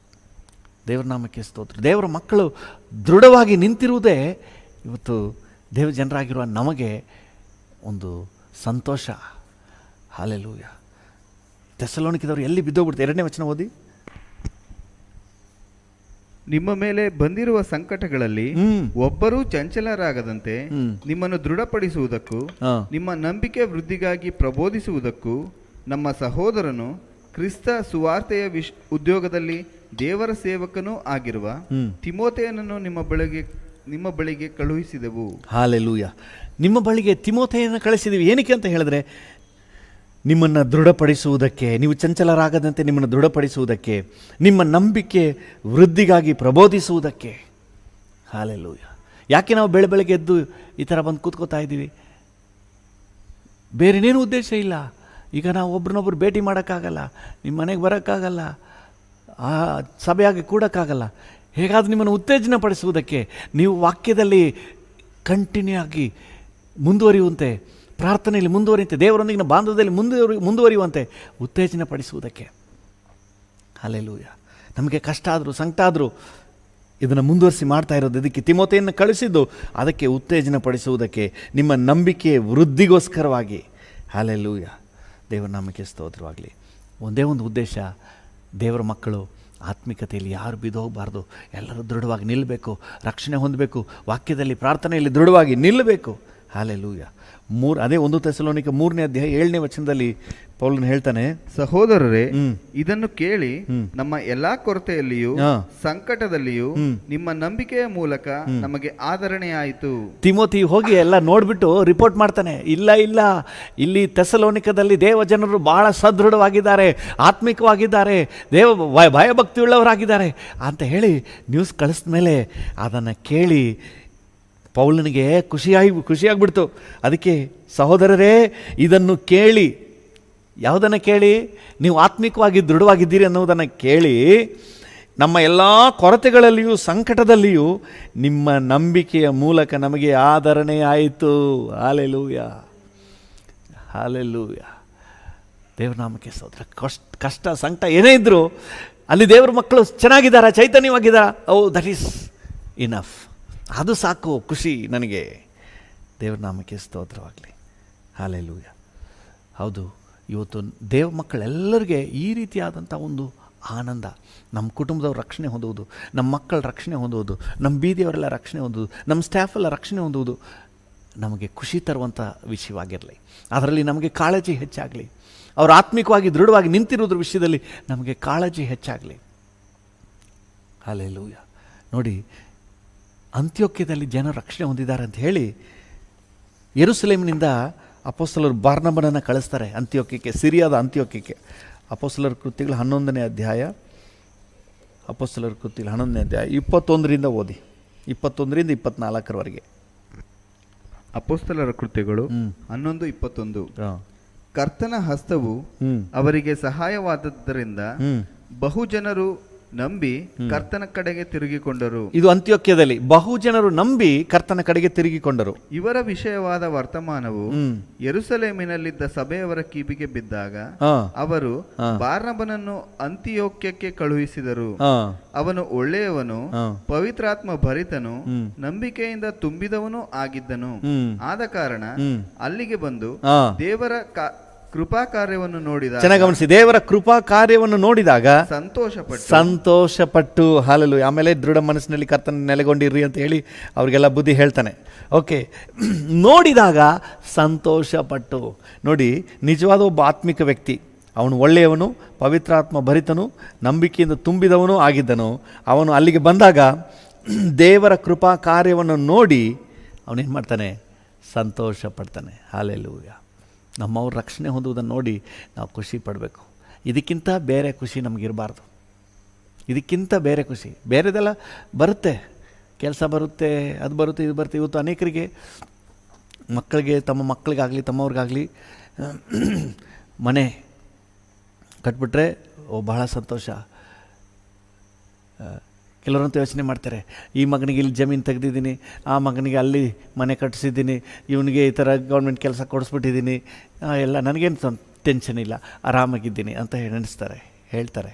ದೇವರ ನಾಮಕ್ಕೆ ಸ್ತೋತ್ರ. ದೇವರ ಮಕ್ಕಳು ದೃಢವಾಗಿ ನಿಂತಿರುವುದೇ ಇವತ್ತು ದೇವ ಜನರಾಗಿರುವ ನಮಗೆ ಒಂದು ಸಂತೋಷ. ಹಲ್ಲೆಲೂಯ. ಥೆಸಲೋನಿಕದವರು ಎಲ್ಲಿ ಬಿದ್ದೋಗ್ಬಿಡ್ತಾರೆ? 2ನೇ ವಚನ ಓದಿ. ನಿಮ್ಮ ಮೇಲೆ ಬಂದಿರುವ ಸಂಕಟಗಳಲ್ಲಿ ಒಬ್ಬರೂ ಚಂಚಲರಾಗದಂತೆ ನಿಮ್ಮನ್ನು ದೃಢಪಡಿಸುವುದಕ್ಕೂ ನಿಮ್ಮ ನಂಬಿಕೆ ವೃದ್ಧಿಗಾಗಿ ಪ್ರಬೋಧಿಸುವುದಕ್ಕೂ ನಮ್ಮ ಸಹೋದರನು ಕ್ರಿಸ್ತ ಸುವಾರ್ತೆಯ ಉದ್ಯೋಗದಲ್ಲಿ ದೇವರ ಸೇವಕನೂ ಆಗಿರುವ ತಿಮೋಥೆಯನನ್ನು ನಿಮ್ಮ ಬಳಿಗೆ ಕಳುಹಿಸಿದೆವು. ಹಲ್ಲೆಲೂಯ. ನಿಮ್ಮ ಬಳಿಗೆ ತಿಮೋಥೆಯನ್ನು ಕಳಿಸಿದೆವು. ಏನಕ್ಕೆ ಅಂತ ಹೇಳಿದ್ರೆ, ನಿಮ್ಮನ್ನು ದೃಢಪಡಿಸುವುದಕ್ಕೆ, ನೀವು ಚಂಚಲರಾಗದಂತೆ ನಿಮ್ಮನ್ನು ದೃಢಪಡಿಸುವುದಕ್ಕೆ, ನಿಮ್ಮ ನಂಬಿಕೆ ವೃದ್ಧಿಗಾಗಿ ಪ್ರಬೋಧಿಸುವುದಕ್ಕೆ. ಹಲ್ಲೆಲೂಯ. ಯಾಕೆ ನಾವು ಬೆಳಗ್ಗೆ ಎದ್ದು ಈ ಥರ ಬಂದು ಕೂತ್ಕೋತಾ ಇದ್ದೀವಿ? ಬೇರೆನೇನು ಉದ್ದೇಶ ಇಲ್ಲ. ಈಗ ನಾವು ಒಬ್ರನ್ನೊಬ್ರು ಭೇಟಿ ಮಾಡೋಕ್ಕಾಗಲ್ಲ, ನಿಮ್ಮ ಮನೆಗೆ ಬರೋಕ್ಕಾಗಲ್ಲ, ಆ ಸಭೆಯಾಗಿ ಕೂಡೋಕ್ಕಾಗಲ್ಲ. ಹೇಗಾದರೂ ನಿಮ್ಮನ್ನು ಉತ್ತೇಜನ ಪಡಿಸುವುದಕ್ಕೆ, ನೀವು ವಾಕ್ಯದಲ್ಲಿ ಕಂಟಿನ್ಯೂ ಆಗಿ ಮುಂದುವರಿಯುವಂತೆ, ಪ್ರಾರ್ಥನೆಯಲ್ಲಿ ಮುಂದುವರಿಯುವಂತೆ, ದೇವರೊಂದಿಗಿನ ಬಾಂಧವ್ಯದಲ್ಲಿ ಮುಂದುವರಿಯುವಂತೆ ಉತ್ತೇಜನ ಪಡಿಸುವುದಕ್ಕೆ. ಹಲ್ಲೆಲೂಯ. ನಮಗೆ ಕಷ್ಟ ಆದರೂ ಸಂಕಟ ಆದರೂ ಇದನ್ನು ಮುಂದುವರಿಸಿ ಮಾಡ್ತಾ ಇರೋದು ಇದಕ್ಕೆ. ತಿಮೋಥೆಯನ್ನು ಕಳಿಸಿದ್ದು ಅದಕ್ಕೆ ಉತ್ತೇಜನ ಪಡಿಸುವುದಕ್ಕೆ, ನಿಮ್ಮ ನಂಬಿಕೆ ವೃದ್ಧಿಗೋಸ್ಕರವಾಗಿ. ಹಲ್ಲೆಲೂಯ. ದೇವರ ನಾಮಕ್ಕೆ ಸ್ತೋತ್ರವಾಗಲಿ. ಒಂದೇ ಒಂದು ಉದ್ದೇಶ, ದೇವರ ಮಕ್ಕಳು ಆತ್ಮಿಕತೆಯಲ್ಲಿ ಯಾರು ಬಿದ್ದು ಹೋಗಬಾರ್ದು, ಎಲ್ಲರೂ ದೃಢವಾಗಿ ನಿಲ್ಲಬೇಕು, ರಕ್ಷಣೆ ಹೊಂದಬೇಕು, ವಾಕ್ಯದಲ್ಲಿ ಪ್ರಾರ್ಥನೆಯಲ್ಲಿ ದೃಢವಾಗಿ ನಿಲ್ಲಬೇಕು. ಹಾಲೆಲೂಯ. ಅದೇ 1 ಥೆಸಲೋನಿಕ 3ನೇ ಅಧ್ಯಾಯ 7ನೇ ವಚನದಲ್ಲಿ ಪೌಲನು ಹೇಳ್ತಾನೆ, ಸಹೋದರರೇ, ಇದನ್ನು ಕೇಳಿ ನಮ್ಮ ಎಲ್ಲಾ ಕೊರತೆಯಲ್ಲಿಯೂ ಸಂಕಟದಲ್ಲಿಯೂ ನಿಮ್ಮ ನಂಬಿಕೆಯ ಮೂಲಕ ನಮಗೆ ಆದರಣೆಯಾಯಿತು. ತಿಮೋತಿ ಹೋಗಿ ಎಲ್ಲ ನೋಡ್ಬಿಟ್ಟು ರಿಪೋರ್ಟ್ ಮಾಡ್ತಾನೆ, ಇಲ್ಲ ಇಲ್ಲಿ ಥೆಸಲೋನಿಕದಲ್ಲಿ ದೇವ ಜನರು ಬಹಳ ಸದೃಢವಾಗಿದ್ದಾರೆ, ಆತ್ಮಿಕವಾಗಿದ್ದಾರೆ, ಭಯಭಕ್ತಿಯುಳ್ಳವರಾಗಿದ್ದಾರೆ ಅಂತ ಹೇಳಿ ನ್ಯೂಸ್ ಕಳಿಸಿದ ಮೇಲೆ ಅದನ್ನು ಕೇಳಿ ಪೌಲನಿಗೆ ಖುಷಿಯಾಗ್ಬಿಡ್ತು. ಅದಕ್ಕೆ ಸಹೋದರರೇ, ಇದನ್ನು ಕೇಳಿ, ಯಾವುದನ್ನು ಕೇಳಿ? ನೀವು ಆತ್ಮಿಕವಾಗಿ ದೃಢವಾಗಿದ್ದೀರಿ ಅನ್ನೋದನ್ನು ಕೇಳಿ, ನಮ್ಮ ಎಲ್ಲ ಕೊರತೆಗಳಲ್ಲಿಯೂ ಸಂಕಟದಲ್ಲಿಯೂ ನಿಮ್ಮ ನಂಬಿಕೆಯ ಮೂಲಕ ನಮಗೆ ಆದರಣೆ ಆಯಿತು. Hallelujah, hallelujah. ದೇವ್ರ ನಾಮಕ್ಕೆ ಸ್ತೋತ್ರ. ಕಷ್ಟ ಸಂಕಟ ಏನೇ ಇದ್ದರೂ ಅಲ್ಲಿ ದೇವ್ರ ಮಕ್ಕಳು ಚೆನ್ನಾಗಿದ್ದಾರಾ, ಚೈತನ್ಯವಾಗಿದ್ದಾರಾ? That is enough. ಅದು ಸಾಕು, ಖುಷಿ ನನಗೆ. ದೇವ್ರ ನಾಮಕ್ಕೆ ಸ್ತೋತ್ರವಾಗಲಿ. ಹಾಲೆಲೂಯ. ಹೌದು, ಇವತ್ತು ದೇವ ಮಕ್ಕಳೆಲ್ಲರಿಗೆ ಈ ರೀತಿಯಾದಂಥ ಒಂದು ಆನಂದ. ನಮ್ಮ ಕುಟುಂಬದವ್ರ ರಕ್ಷಣೆ ಹೊಂದುವುದು, ನಮ್ಮ ಮಕ್ಕಳ ರಕ್ಷಣೆ ಹೊಂದುವುದು, ನಮ್ಮ ಬೀದಿಯವರೆಲ್ಲ ರಕ್ಷಣೆ ಹೊಂದುವುದು, ನಮ್ಮ ಸ್ಟಾಫೆಲ್ಲ ರಕ್ಷಣೆ ಹೊಂದುವುದು ನಮಗೆ ಖುಷಿ ತರುವಂಥ ವಿಷಯವಾಗಿರಲಿ. ಅದರಲ್ಲಿ ನಮಗೆ ಕಾಳಜಿ ಹೆಚ್ಚಾಗಲಿ. ಅವರು ಆತ್ಮಿಕವಾಗಿ ದೃಢವಾಗಿ ನಿಂತಿರೋದ್ರ ವಿಷಯದಲ್ಲಿ ನಮಗೆ ಕಾಳಜಿ ಹೆಚ್ಚಾಗಲಿ. ಹಾಲೆಲೂಯ. ನೋಡಿ, ಅಂತ್ಯೋಕ್ಯದಲ್ಲಿ ಜನರು ರಕ್ಷಣೆ ಹೊಂದಿದ್ದಾರೆ ಅಂತ ಹೇಳಿ ಯೆರೂಸಲೇಮಿನಿಂದ ಅಪೊಸ್ತಲರು ಬಾರ್ನಬನನ್ನು ಕಳಿಸ್ತಾರೆ ಅಂತ್ಯೋಕ್ಯಕ್ಕೆ, ಸಿರಿಯಾದ ಅಂತ್ಯೋಕ್ಯಕ್ಕೆ. ಅಪೊಸ್ತಲರ ಕೃತ್ಯಗಳು 11ನೇ ಅಧ್ಯಾಯ, ಅಪೊಸ್ತಲರ ಕೃತ್ಯಗಳು 11ನೇ ಅಧ್ಯಾಯ 21ರಿಂದ ಓದಿ, 21ರಿಂದ 24ರವರೆಗೆ. ಅಪೊಸ್ತಲರ ಕೃತ್ಯಗಳು 11:21. ಕರ್ತನ ಹಸ್ತವು ಅವರಿಗೆ ಸಹಾಯವಾದದ್ದರಿಂದ ಬಹುಜನರು ನಂಬಿ ಕರ್ತನ ಕಡೆಗೆ ತಿರುಗಿಕೊಂಡರು. ಇದು ಅಂತ್ಯೋಕ್ಯದಲ್ಲಿ ಬಹುಜನರು ನಂಬಿ ಕರ್ತನ ಕಡೆಗೆ ತಿರುಗಿಕೊಂಡರು. ಇವರ ವಿಷಯವಾದ ವರ್ತಮಾನವು ಯೆರೂಸಲೇಮಿನಲ್ಲಿದ್ದ ಸಭೆಯವರ ಕಿವಿಗೆ ಬಿದ್ದಾಗ ಅವರು ಬಾರ್ನಬನನ್ನು ಅಂತಿಯೋಕ್ಯಕ್ಕೆ ಕಳುಹಿಸಿದರು. ಅವನು ಒಳ್ಳೆಯವನು, ಪವಿತ್ರಾತ್ಮ ಭರಿತನು, ನಂಬಿಕೆಯಿಂದ ತುಂಬಿದವನು ಆಗಿದ್ದನು. ಆದ ಕಾರಣ ಅಲ್ಲಿಗೆ ಬಂದು ದೇವರ ಕೃಪಾ ಕಾರ್ಯವನ್ನು ನೋಡಿದ, ಚೆನ್ನಾಗಿ ಗಮನಿಸಿ, ದೇವರ ಕೃಪಾ ಕಾರ್ಯವನ್ನು ನೋಡಿದಾಗ ಸಂತೋಷಪಟ್ಟು ಹಾಲೆಲೂಯ. ಆಮೇಲೆ ದೃಢ ಮನಸ್ಸಿನಲ್ಲಿ ಕರ್ತನ ನೆಲೆಗೊಂಡಿರ್ರಿ ಅಂತ ಹೇಳಿ ಅವ್ರಿಗೆಲ್ಲ ಬುದ್ಧಿ ಹೇಳ್ತಾನೆ. ಓಕೆ, ನೋಡಿದಾಗ ಸಂತೋಷಪಟ್ಟು. ನೋಡಿ, ನಿಜವಾದ ಒಬ್ಬ ಆತ್ಮಿಕ ವ್ಯಕ್ತಿ, ಅವನು ಒಳ್ಳೆಯವನು, ಪವಿತ್ರಾತ್ಮ ಭರಿತನು, ನಂಬಿಕೆಯಿಂದ ತುಂಬಿದವನು ಆಗಿದ್ದನು. ಅವನು ಅಲ್ಲಿಗೆ ಬಂದಾಗ ದೇವರ ಕೃಪಾ ಕಾರ್ಯವನ್ನು ನೋಡಿ ಅವನೇನು ಮಾಡ್ತಾನೆ? ಸಂತೋಷ ಪಡ್ತಾನೆ. ಹಾಲೆಲೂಯ. ನಮ್ಮವ್ರ ರಕ್ಷಣೆ ಹೊಂದುವುದನ್ನು ನೋಡಿ ನಾವು ಖುಷಿ ಪಡಬೇಕು. ಇದಕ್ಕಿಂತ ಬೇರೆ ಖುಷಿ ನಮಗಿರಬಾರ್ದು. ಇದಕ್ಕಿಂತ ಬೇರೆ ಖುಷಿ ಬೇರೆದೆಲ್ಲ ಬರುತ್ತೆ, ಕೆಲಸ ಬರುತ್ತೆ, ಅದು ಬರುತ್ತೆ, ಇದು ಬರುತ್ತೆ. ಇವತ್ತು ಅನೇಕರಿಗೆ ಮಕ್ಕಳಿಗೆ, ತಮ್ಮ ಮಕ್ಕಳಿಗಾಗಲಿ ತಮ್ಮವ್ರಿಗಾಗಲಿ ಮನೆ ಕಟ್ಬಿಟ್ರೆ ಬಹಳ ಸಂತೋಷ. ಕೆಲವರಂತೂ ಯೋಚನೆ ಮಾಡ್ತಾರೆ, ಈ ಮಗನಿಗೆ ಇಲ್ಲಿ ಜಮೀನು ತೆಗೆದಿದ್ದೀನಿ, ಆ ಮಗನಿಗೆ ಅಲ್ಲಿ ಮನೆ ಕಟ್ಟಿಸಿದ್ದೀನಿ, ಇವನಿಗೆ ಈ ಥರ ಗೌರ್ಮೆಂಟ್ ಕೆಲಸ ಕೊಡಿಸ್ಬಿಟ್ಟಿದ್ದೀನಿ, ಎಲ್ಲ ನನಗೇನು ಟೆನ್ಷನ್ ಇಲ್ಲ, ಆರಾಮಾಗಿದ್ದೀನಿ ಅಂತ ನೆನೆಸ್ತಾರೆ, ಹೇಳ್ತಾರೆ.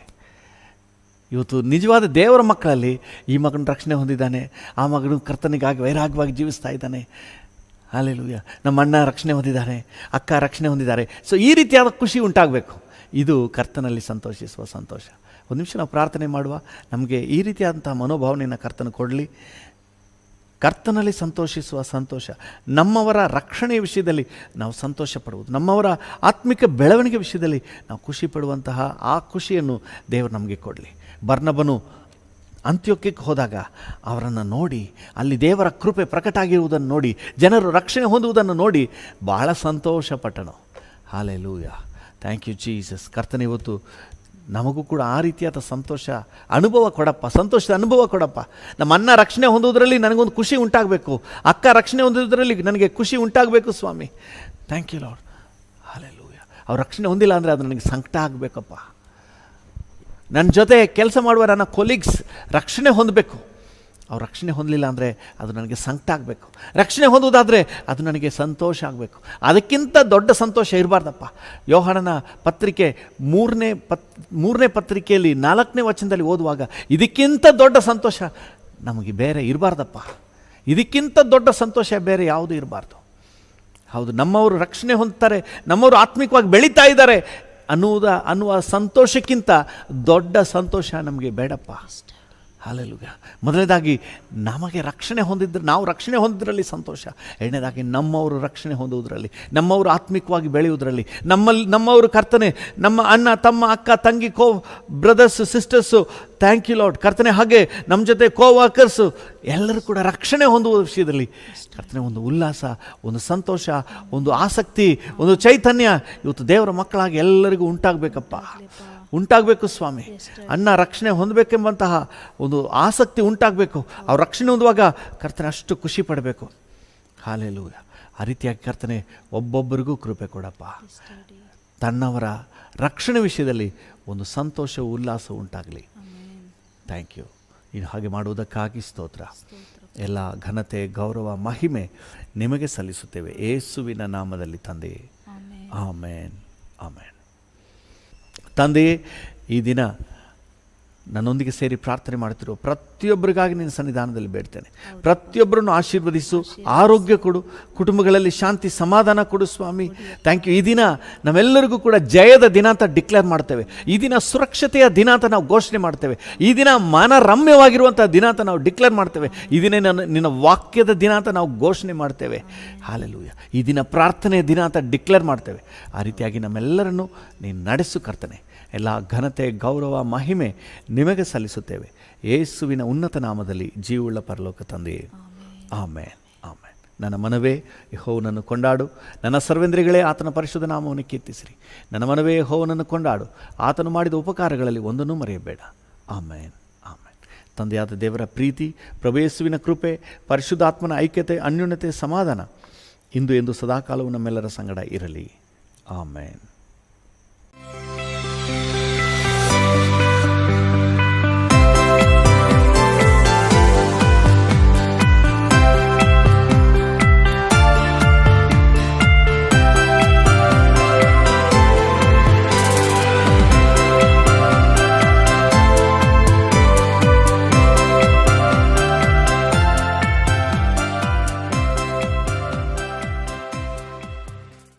ಇವತ್ತು ನಿಜವಾದ ದೇವರ ಮಕ್ಕಳಲ್ಲಿ ಈ ಮಗನ ರಕ್ಷಣೆ ಹೊಂದಿದ್ದಾನೆ, ಆ ಮಗನು ಕರ್ತನಿಗಾಗಿ ವೈರಾಗ್ಯವಾಗಿ ಜೀವಿಸ್ತಾ ಇದ್ದಾನೆ. ಹಾಲೆಲೂಯ. ನಮ್ಮ ಅಣ್ಣ ರಕ್ಷಣೆ ಹೊಂದಿದ್ದಾರೆ, ಅಕ್ಕ ರಕ್ಷಣೆ ಹೊಂದಿದ್ದಾರೆ. ಸೊ ಈ ರೀತಿಯಾದ ಖುಷಿ ಉಂಟಾಗಬೇಕು. ಇದು ಕರ್ತನಲ್ಲಿ ಸಂತೋಷಿಸುವ ಸಂತೋಷ. ಒಂದು ನಿಮಿಷ ನಾವು ಪ್ರಾರ್ಥನೆ ಮಾಡುವ. ನಮಗೆ ಈ ರೀತಿಯಾದಂಥ ಮನೋಭಾವನೆಯನ್ನು ಕರ್ತನ ಕೊಡಲಿ. ಕರ್ತನಲ್ಲಿ ಸಂತೋಷಿಸುವ ಸಂತೋಷ, ನಮ್ಮವರ ರಕ್ಷಣೆಯ ವಿಷಯದಲ್ಲಿ ನಾವು ಸಂತೋಷ ಪಡುವುದು, ನಮ್ಮವರ ಆತ್ಮಿಕ ಬೆಳವಣಿಗೆ ವಿಷಯದಲ್ಲಿ ನಾವು ಖುಷಿ ಪಡುವಂತಹ ಆ ಖುಷಿಯನ್ನು ದೇವರು ನಮಗೆ ಕೊಡಲಿ. ಬರ್ನಬನು ಅಂತ್ಯೋಕ್ಯಕ್ಕೆ ಹೋದಾಗ ಅವರನ್ನು ನೋಡಿ, ಅಲ್ಲಿ ದೇವರ ಕೃಪೆ ಪ್ರಕಟ ಆಗಿರುವುದನ್ನು ನೋಡಿ, ಜನರು ರಕ್ಷಣೆ ಹೊಂದುವುದನ್ನು ನೋಡಿ ಬಹಳ ಸಂತೋಷಪಟ್ಟನು. ಹಾಲೆಲೂಯ. Thank you Jesus. ಕರ್ತನೆ, ಇವತ್ತು ನಮಗೂ ಕೂಡ ಆ ರೀತಿಯಾದ ಸಂತೋಷ ಅನುಭವ ಕೊಡಪ್ಪ, ಸಂತೋಷದ ಅನುಭವ ಕೊಡಪ್ಪ. ನಮ್ಮ ಅಣ್ಣ ರಕ್ಷಣೆ ಹೊಂದೋದ್ರಲ್ಲಿ ನನಗೊಂದು ಖುಷಿ ಉಂಟಾಗಬೇಕು, ಅಕ್ಕ ರಕ್ಷಣೆ ಹೊಂದೋದ್ರಲ್ಲಿ ನನಗೆ ಖುಷಿ ಉಂಟಾಗಬೇಕು ಸ್ವಾಮಿ. Thank you Lord. ಹಾಲೆಲೂಯ. ಅವ್ರು ರಕ್ಷಣೆ ಹೊಂದಿಲ್ಲ ಅಂದರೆ ಅದು ನನಗೆ ಸಂಕಟ ಆಗಬೇಕಪ್ಪ. ನನ್ನ ಜೊತೆ ಕೆಲಸ ಮಾಡುವ ನನ್ನ ಕೊಲೀಗ್ಸ್ ರಕ್ಷಣೆ ಹೊಂದಬೇಕು. ಅವ್ರು ರಕ್ಷಣೆ ಹೊಂದಲಿಲ್ಲ ಅಂದರೆ ಅದು ನನಗೆ ಸಂಕಟ ಆಗಬೇಕು. ರಕ್ಷಣೆ ಹೊಂದುವುದಾದರೆ ಅದು ನನಗೆ ಸಂತೋಷ ಆಗಬೇಕು. ಅದಕ್ಕಿಂತ ದೊಡ್ಡ ಸಂತೋಷ ಇರಬಾರ್ದಪ್ಪ. ಯೋಹಾನನ ಪತ್ರಿಕೆ 3ನೇ ಪತ್ರಿಕೆಯಲ್ಲಿ 4ನೇ ವಚನದಲ್ಲಿ ಓದುವಾಗ ಇದಕ್ಕಿಂತ ದೊಡ್ಡ ಸಂತೋಷ ನಮಗೆ ಬೇರೆ ಇರಬಾರ್ದಪ್ಪ. ಇದಕ್ಕಿಂತ ದೊಡ್ಡ ಸಂತೋಷ ಬೇರೆ ಯಾವುದೂ ಇರಬಾರ್ದು. ಹೌದು, ನಮ್ಮವರು ರಕ್ಷಣೆ ಹೊಂದ್ತಾರೆ, ನಮ್ಮವರು ಆತ್ಮಿಕವಾಗಿ ಬೆಳೀತಾ ಇದ್ದಾರೆ ಅನ್ನುವ ಸಂತೋಷಕ್ಕಿಂತ ದೊಡ್ಡ ಸಂತೋಷ ನಮಗೆ ಬೇಡಪ್ಪ. ಹಾಲೆಲೂಯ. ಮೊದಲನೇದಾಗಿ ನಮಗೆ ರಕ್ಷಣೆ ಹೊಂದಿದ್ರೆ, ನಾವು ರಕ್ಷಣೆ ಹೊಂದಿದ್ರಲ್ಲಿ ಸಂತೋಷ. ಎರಡನೇದಾಗಿ ನಮ್ಮವರು ರಕ್ಷಣೆ ಹೊಂದುವುದರಲ್ಲಿ, ನಮ್ಮವರು ಆತ್ಮಿಕವಾಗಿ ಬೆಳೆಯುವುದರಲ್ಲಿ, ನಮ್ಮವರು ಕರ್ತನೆ, ನಮ್ಮ ಅಣ್ಣ ತಮ್ಮ ಅಕ್ಕ ತಂಗಿ brothers sisters, thank you Lord ಕರ್ತನೆ. ಹಾಗೆ ನಮ್ಮ ಜೊತೆ ವರ್ಕರ್ಸು ಎಲ್ಲರೂ ಕೂಡ ರಕ್ಷಣೆ ಹೊಂದುವ ವಿಷಯದಲ್ಲಿ ಕರ್ತನೆ ಒಂದು ಉಲ್ಲಾಸ, ಒಂದು ಸಂತೋಷ, ಒಂದು ಆಸಕ್ತಿ, ಒಂದು ಚೈತನ್ಯ ಇವತ್ತು ದೇವರ ಮಕ್ಕಳಾಗಿ ಎಲ್ಲರಿಗೂ ಉಂಟಾಗಬೇಕಪ್ಪ, ಉಂಟಾಗಬೇಕು ಸ್ವಾಮಿ. ಅನ್ನ ರಕ್ಷಣೆ ಹೊಂದಬೇಕೆಂಬಂತಹ ಒಂದು ಆಸಕ್ತಿ ಉಂಟಾಗಬೇಕು. ಅವ್ರು ರಕ್ಷಣೆ ಹೊಂದುವಾಗ ಕರ್ತನೆ ಅಷ್ಟು ಖುಷಿ ಪಡಬೇಕು. ಹಾಲೆಲೂಯ. ಆ ರೀತಿಯಾಗಿ ಕರ್ತನೆ ಒಬ್ಬೊಬ್ಬರಿಗೂ ಕೃಪೆ ಕೊಡಪ್ಪ. ತನ್ನವರ ರಕ್ಷಣೆ ವಿಷಯದಲ್ಲಿ ಒಂದು ಸಂತೋಷ ಉಲ್ಲಾಸ ಉಂಟಾಗಲಿ. Thank you. ನೀನು ಹಾಗೆ ಮಾಡುವುದಕ್ಕಾಗಿ ಸ್ತೋತ್ರ. ಎಲ್ಲ ಘನತೆ ಗೌರವ ಮಹಿಮೆ ನಿಮಗೆ ಸಲ್ಲಿಸುತ್ತೇವೆ ಯೇಸುವಿನ ನಾಮದಲ್ಲಿ ತಂದೆಯೇ, ಆಮೇನ್ ಆಮೇನ್. ತಂದೆಯೇ, ಈ ದಿನ ನನ್ನೊಂದಿಗೆ ಸೇರಿ ಪ್ರಾರ್ಥನೆ ಮಾಡ್ತಿರೋ ಪ್ರತಿಯೊಬ್ಬರಿಗಾಗಿ ನಿನ್ನ ಸನ್ನಿಧಾನದಲ್ಲಿ ಬೇಡ್ತೇನೆ. ಪ್ರತಿಯೊಬ್ಬರನ್ನು ಆಶೀರ್ವದಿಸು, ಆರೋಗ್ಯ ಕೊಡು, ಕುಟುಂಬಗಳಲ್ಲಿ ಶಾಂತಿ ಸಮಾಧಾನ ಕೊಡು ಸ್ವಾಮಿ. Thank you. ಈ ದಿನ ನಮ್ಮೆಲ್ಲರಿಗೂ ಕೂಡ ಜಯದ ದಿನ ಅಂತ ಡಿಕ್ಲೇರ್ ಮಾಡ್ತೇವೆ. ಈ ದಿನ ಸುರಕ್ಷತೆಯ ದಿನ ಅಂತ ನಾವು ಘೋಷಣೆ ಮಾಡ್ತೇವೆ. ಈ ದಿನ ಮನರಮ್ಯವಾಗಿರುವಂಥ ದಿನ ಅಂತ ನಾವು ಡಿಕ್ಲೇರ್ ಮಾಡ್ತೇವೆ. ಈ ದಿನ ನಿನ್ನ ವಾಕ್ಯದ ದಿನ ಅಂತ ನಾವು ಘೋಷಣೆ ಮಾಡ್ತೇವೆ. ಹಾಲೆಲೂಯ. ಈ ದಿನ ಪ್ರಾರ್ಥನೆಯ ದಿನ ಅಂತ ಡಿಕ್ಲೇರ್ ಮಾಡ್ತೇವೆ. ಆ ರೀತಿಯಾಗಿ ನಮ್ಮೆಲ್ಲರನ್ನು ನೀನು ನಡೆಸು ಕರ್ತನೆ. ಎಲ್ಲ ಘನತೆ ಗೌರವ ಮಹಿಮೆ ನಿಮಗೆ ಸಲ್ಲಿಸುತ್ತೇವೆ ಯೇಸುವಿನ ಉನ್ನತ ನಾಮದಲ್ಲಿ, ಜೀವವುಳ್ಳ ಪರಲೋಕ ತಂದೆಯೇ, ಆಮೇನ್ ಆಮೇನ್. ನನ್ನ ಮನವೇ ಯೆಹೋವನನ್ನು ಕೊಂಡಾಡು, ನನ್ನ ಸರ್ವೇಂದ್ರಿಗಳೇ ಆತನ ಪರಿಶುದ್ಧ ನಾಮವನ್ನು ಕೀರ್ತಿಸಿರಿ. ನನ್ನ ಮನವೇ ಯೆಹೋವನನ್ನು ಕೊಂಡಾಡು, ಆತನು ಮಾಡಿದ ಉಪಕಾರಗಳಲ್ಲಿ ಒಂದನ್ನೂ ಮರೆಯಬೇಡ. ಆಮೇನ್ ಆಮೇನ್. ತಂದೆಯಾದ ದೇವರ ಪ್ರೀತಿ, ಪ್ರಭು ಯೇಸುವಿನ ಕೃಪೆ, ಪರಿಶುದ್ಧಾತ್ಮನ ಐಕ್ಯತೆ, ಅನ್ಯೋನ್ಯತೆ, ಸಮಾಧಾನ ಇಂದು ಎಂದು ಸದಾಕಾಲವೂ ನಮ್ಮೆಲ್ಲರ ಸಂಗಡ ಇರಲಿ. ಆಮೇನ್.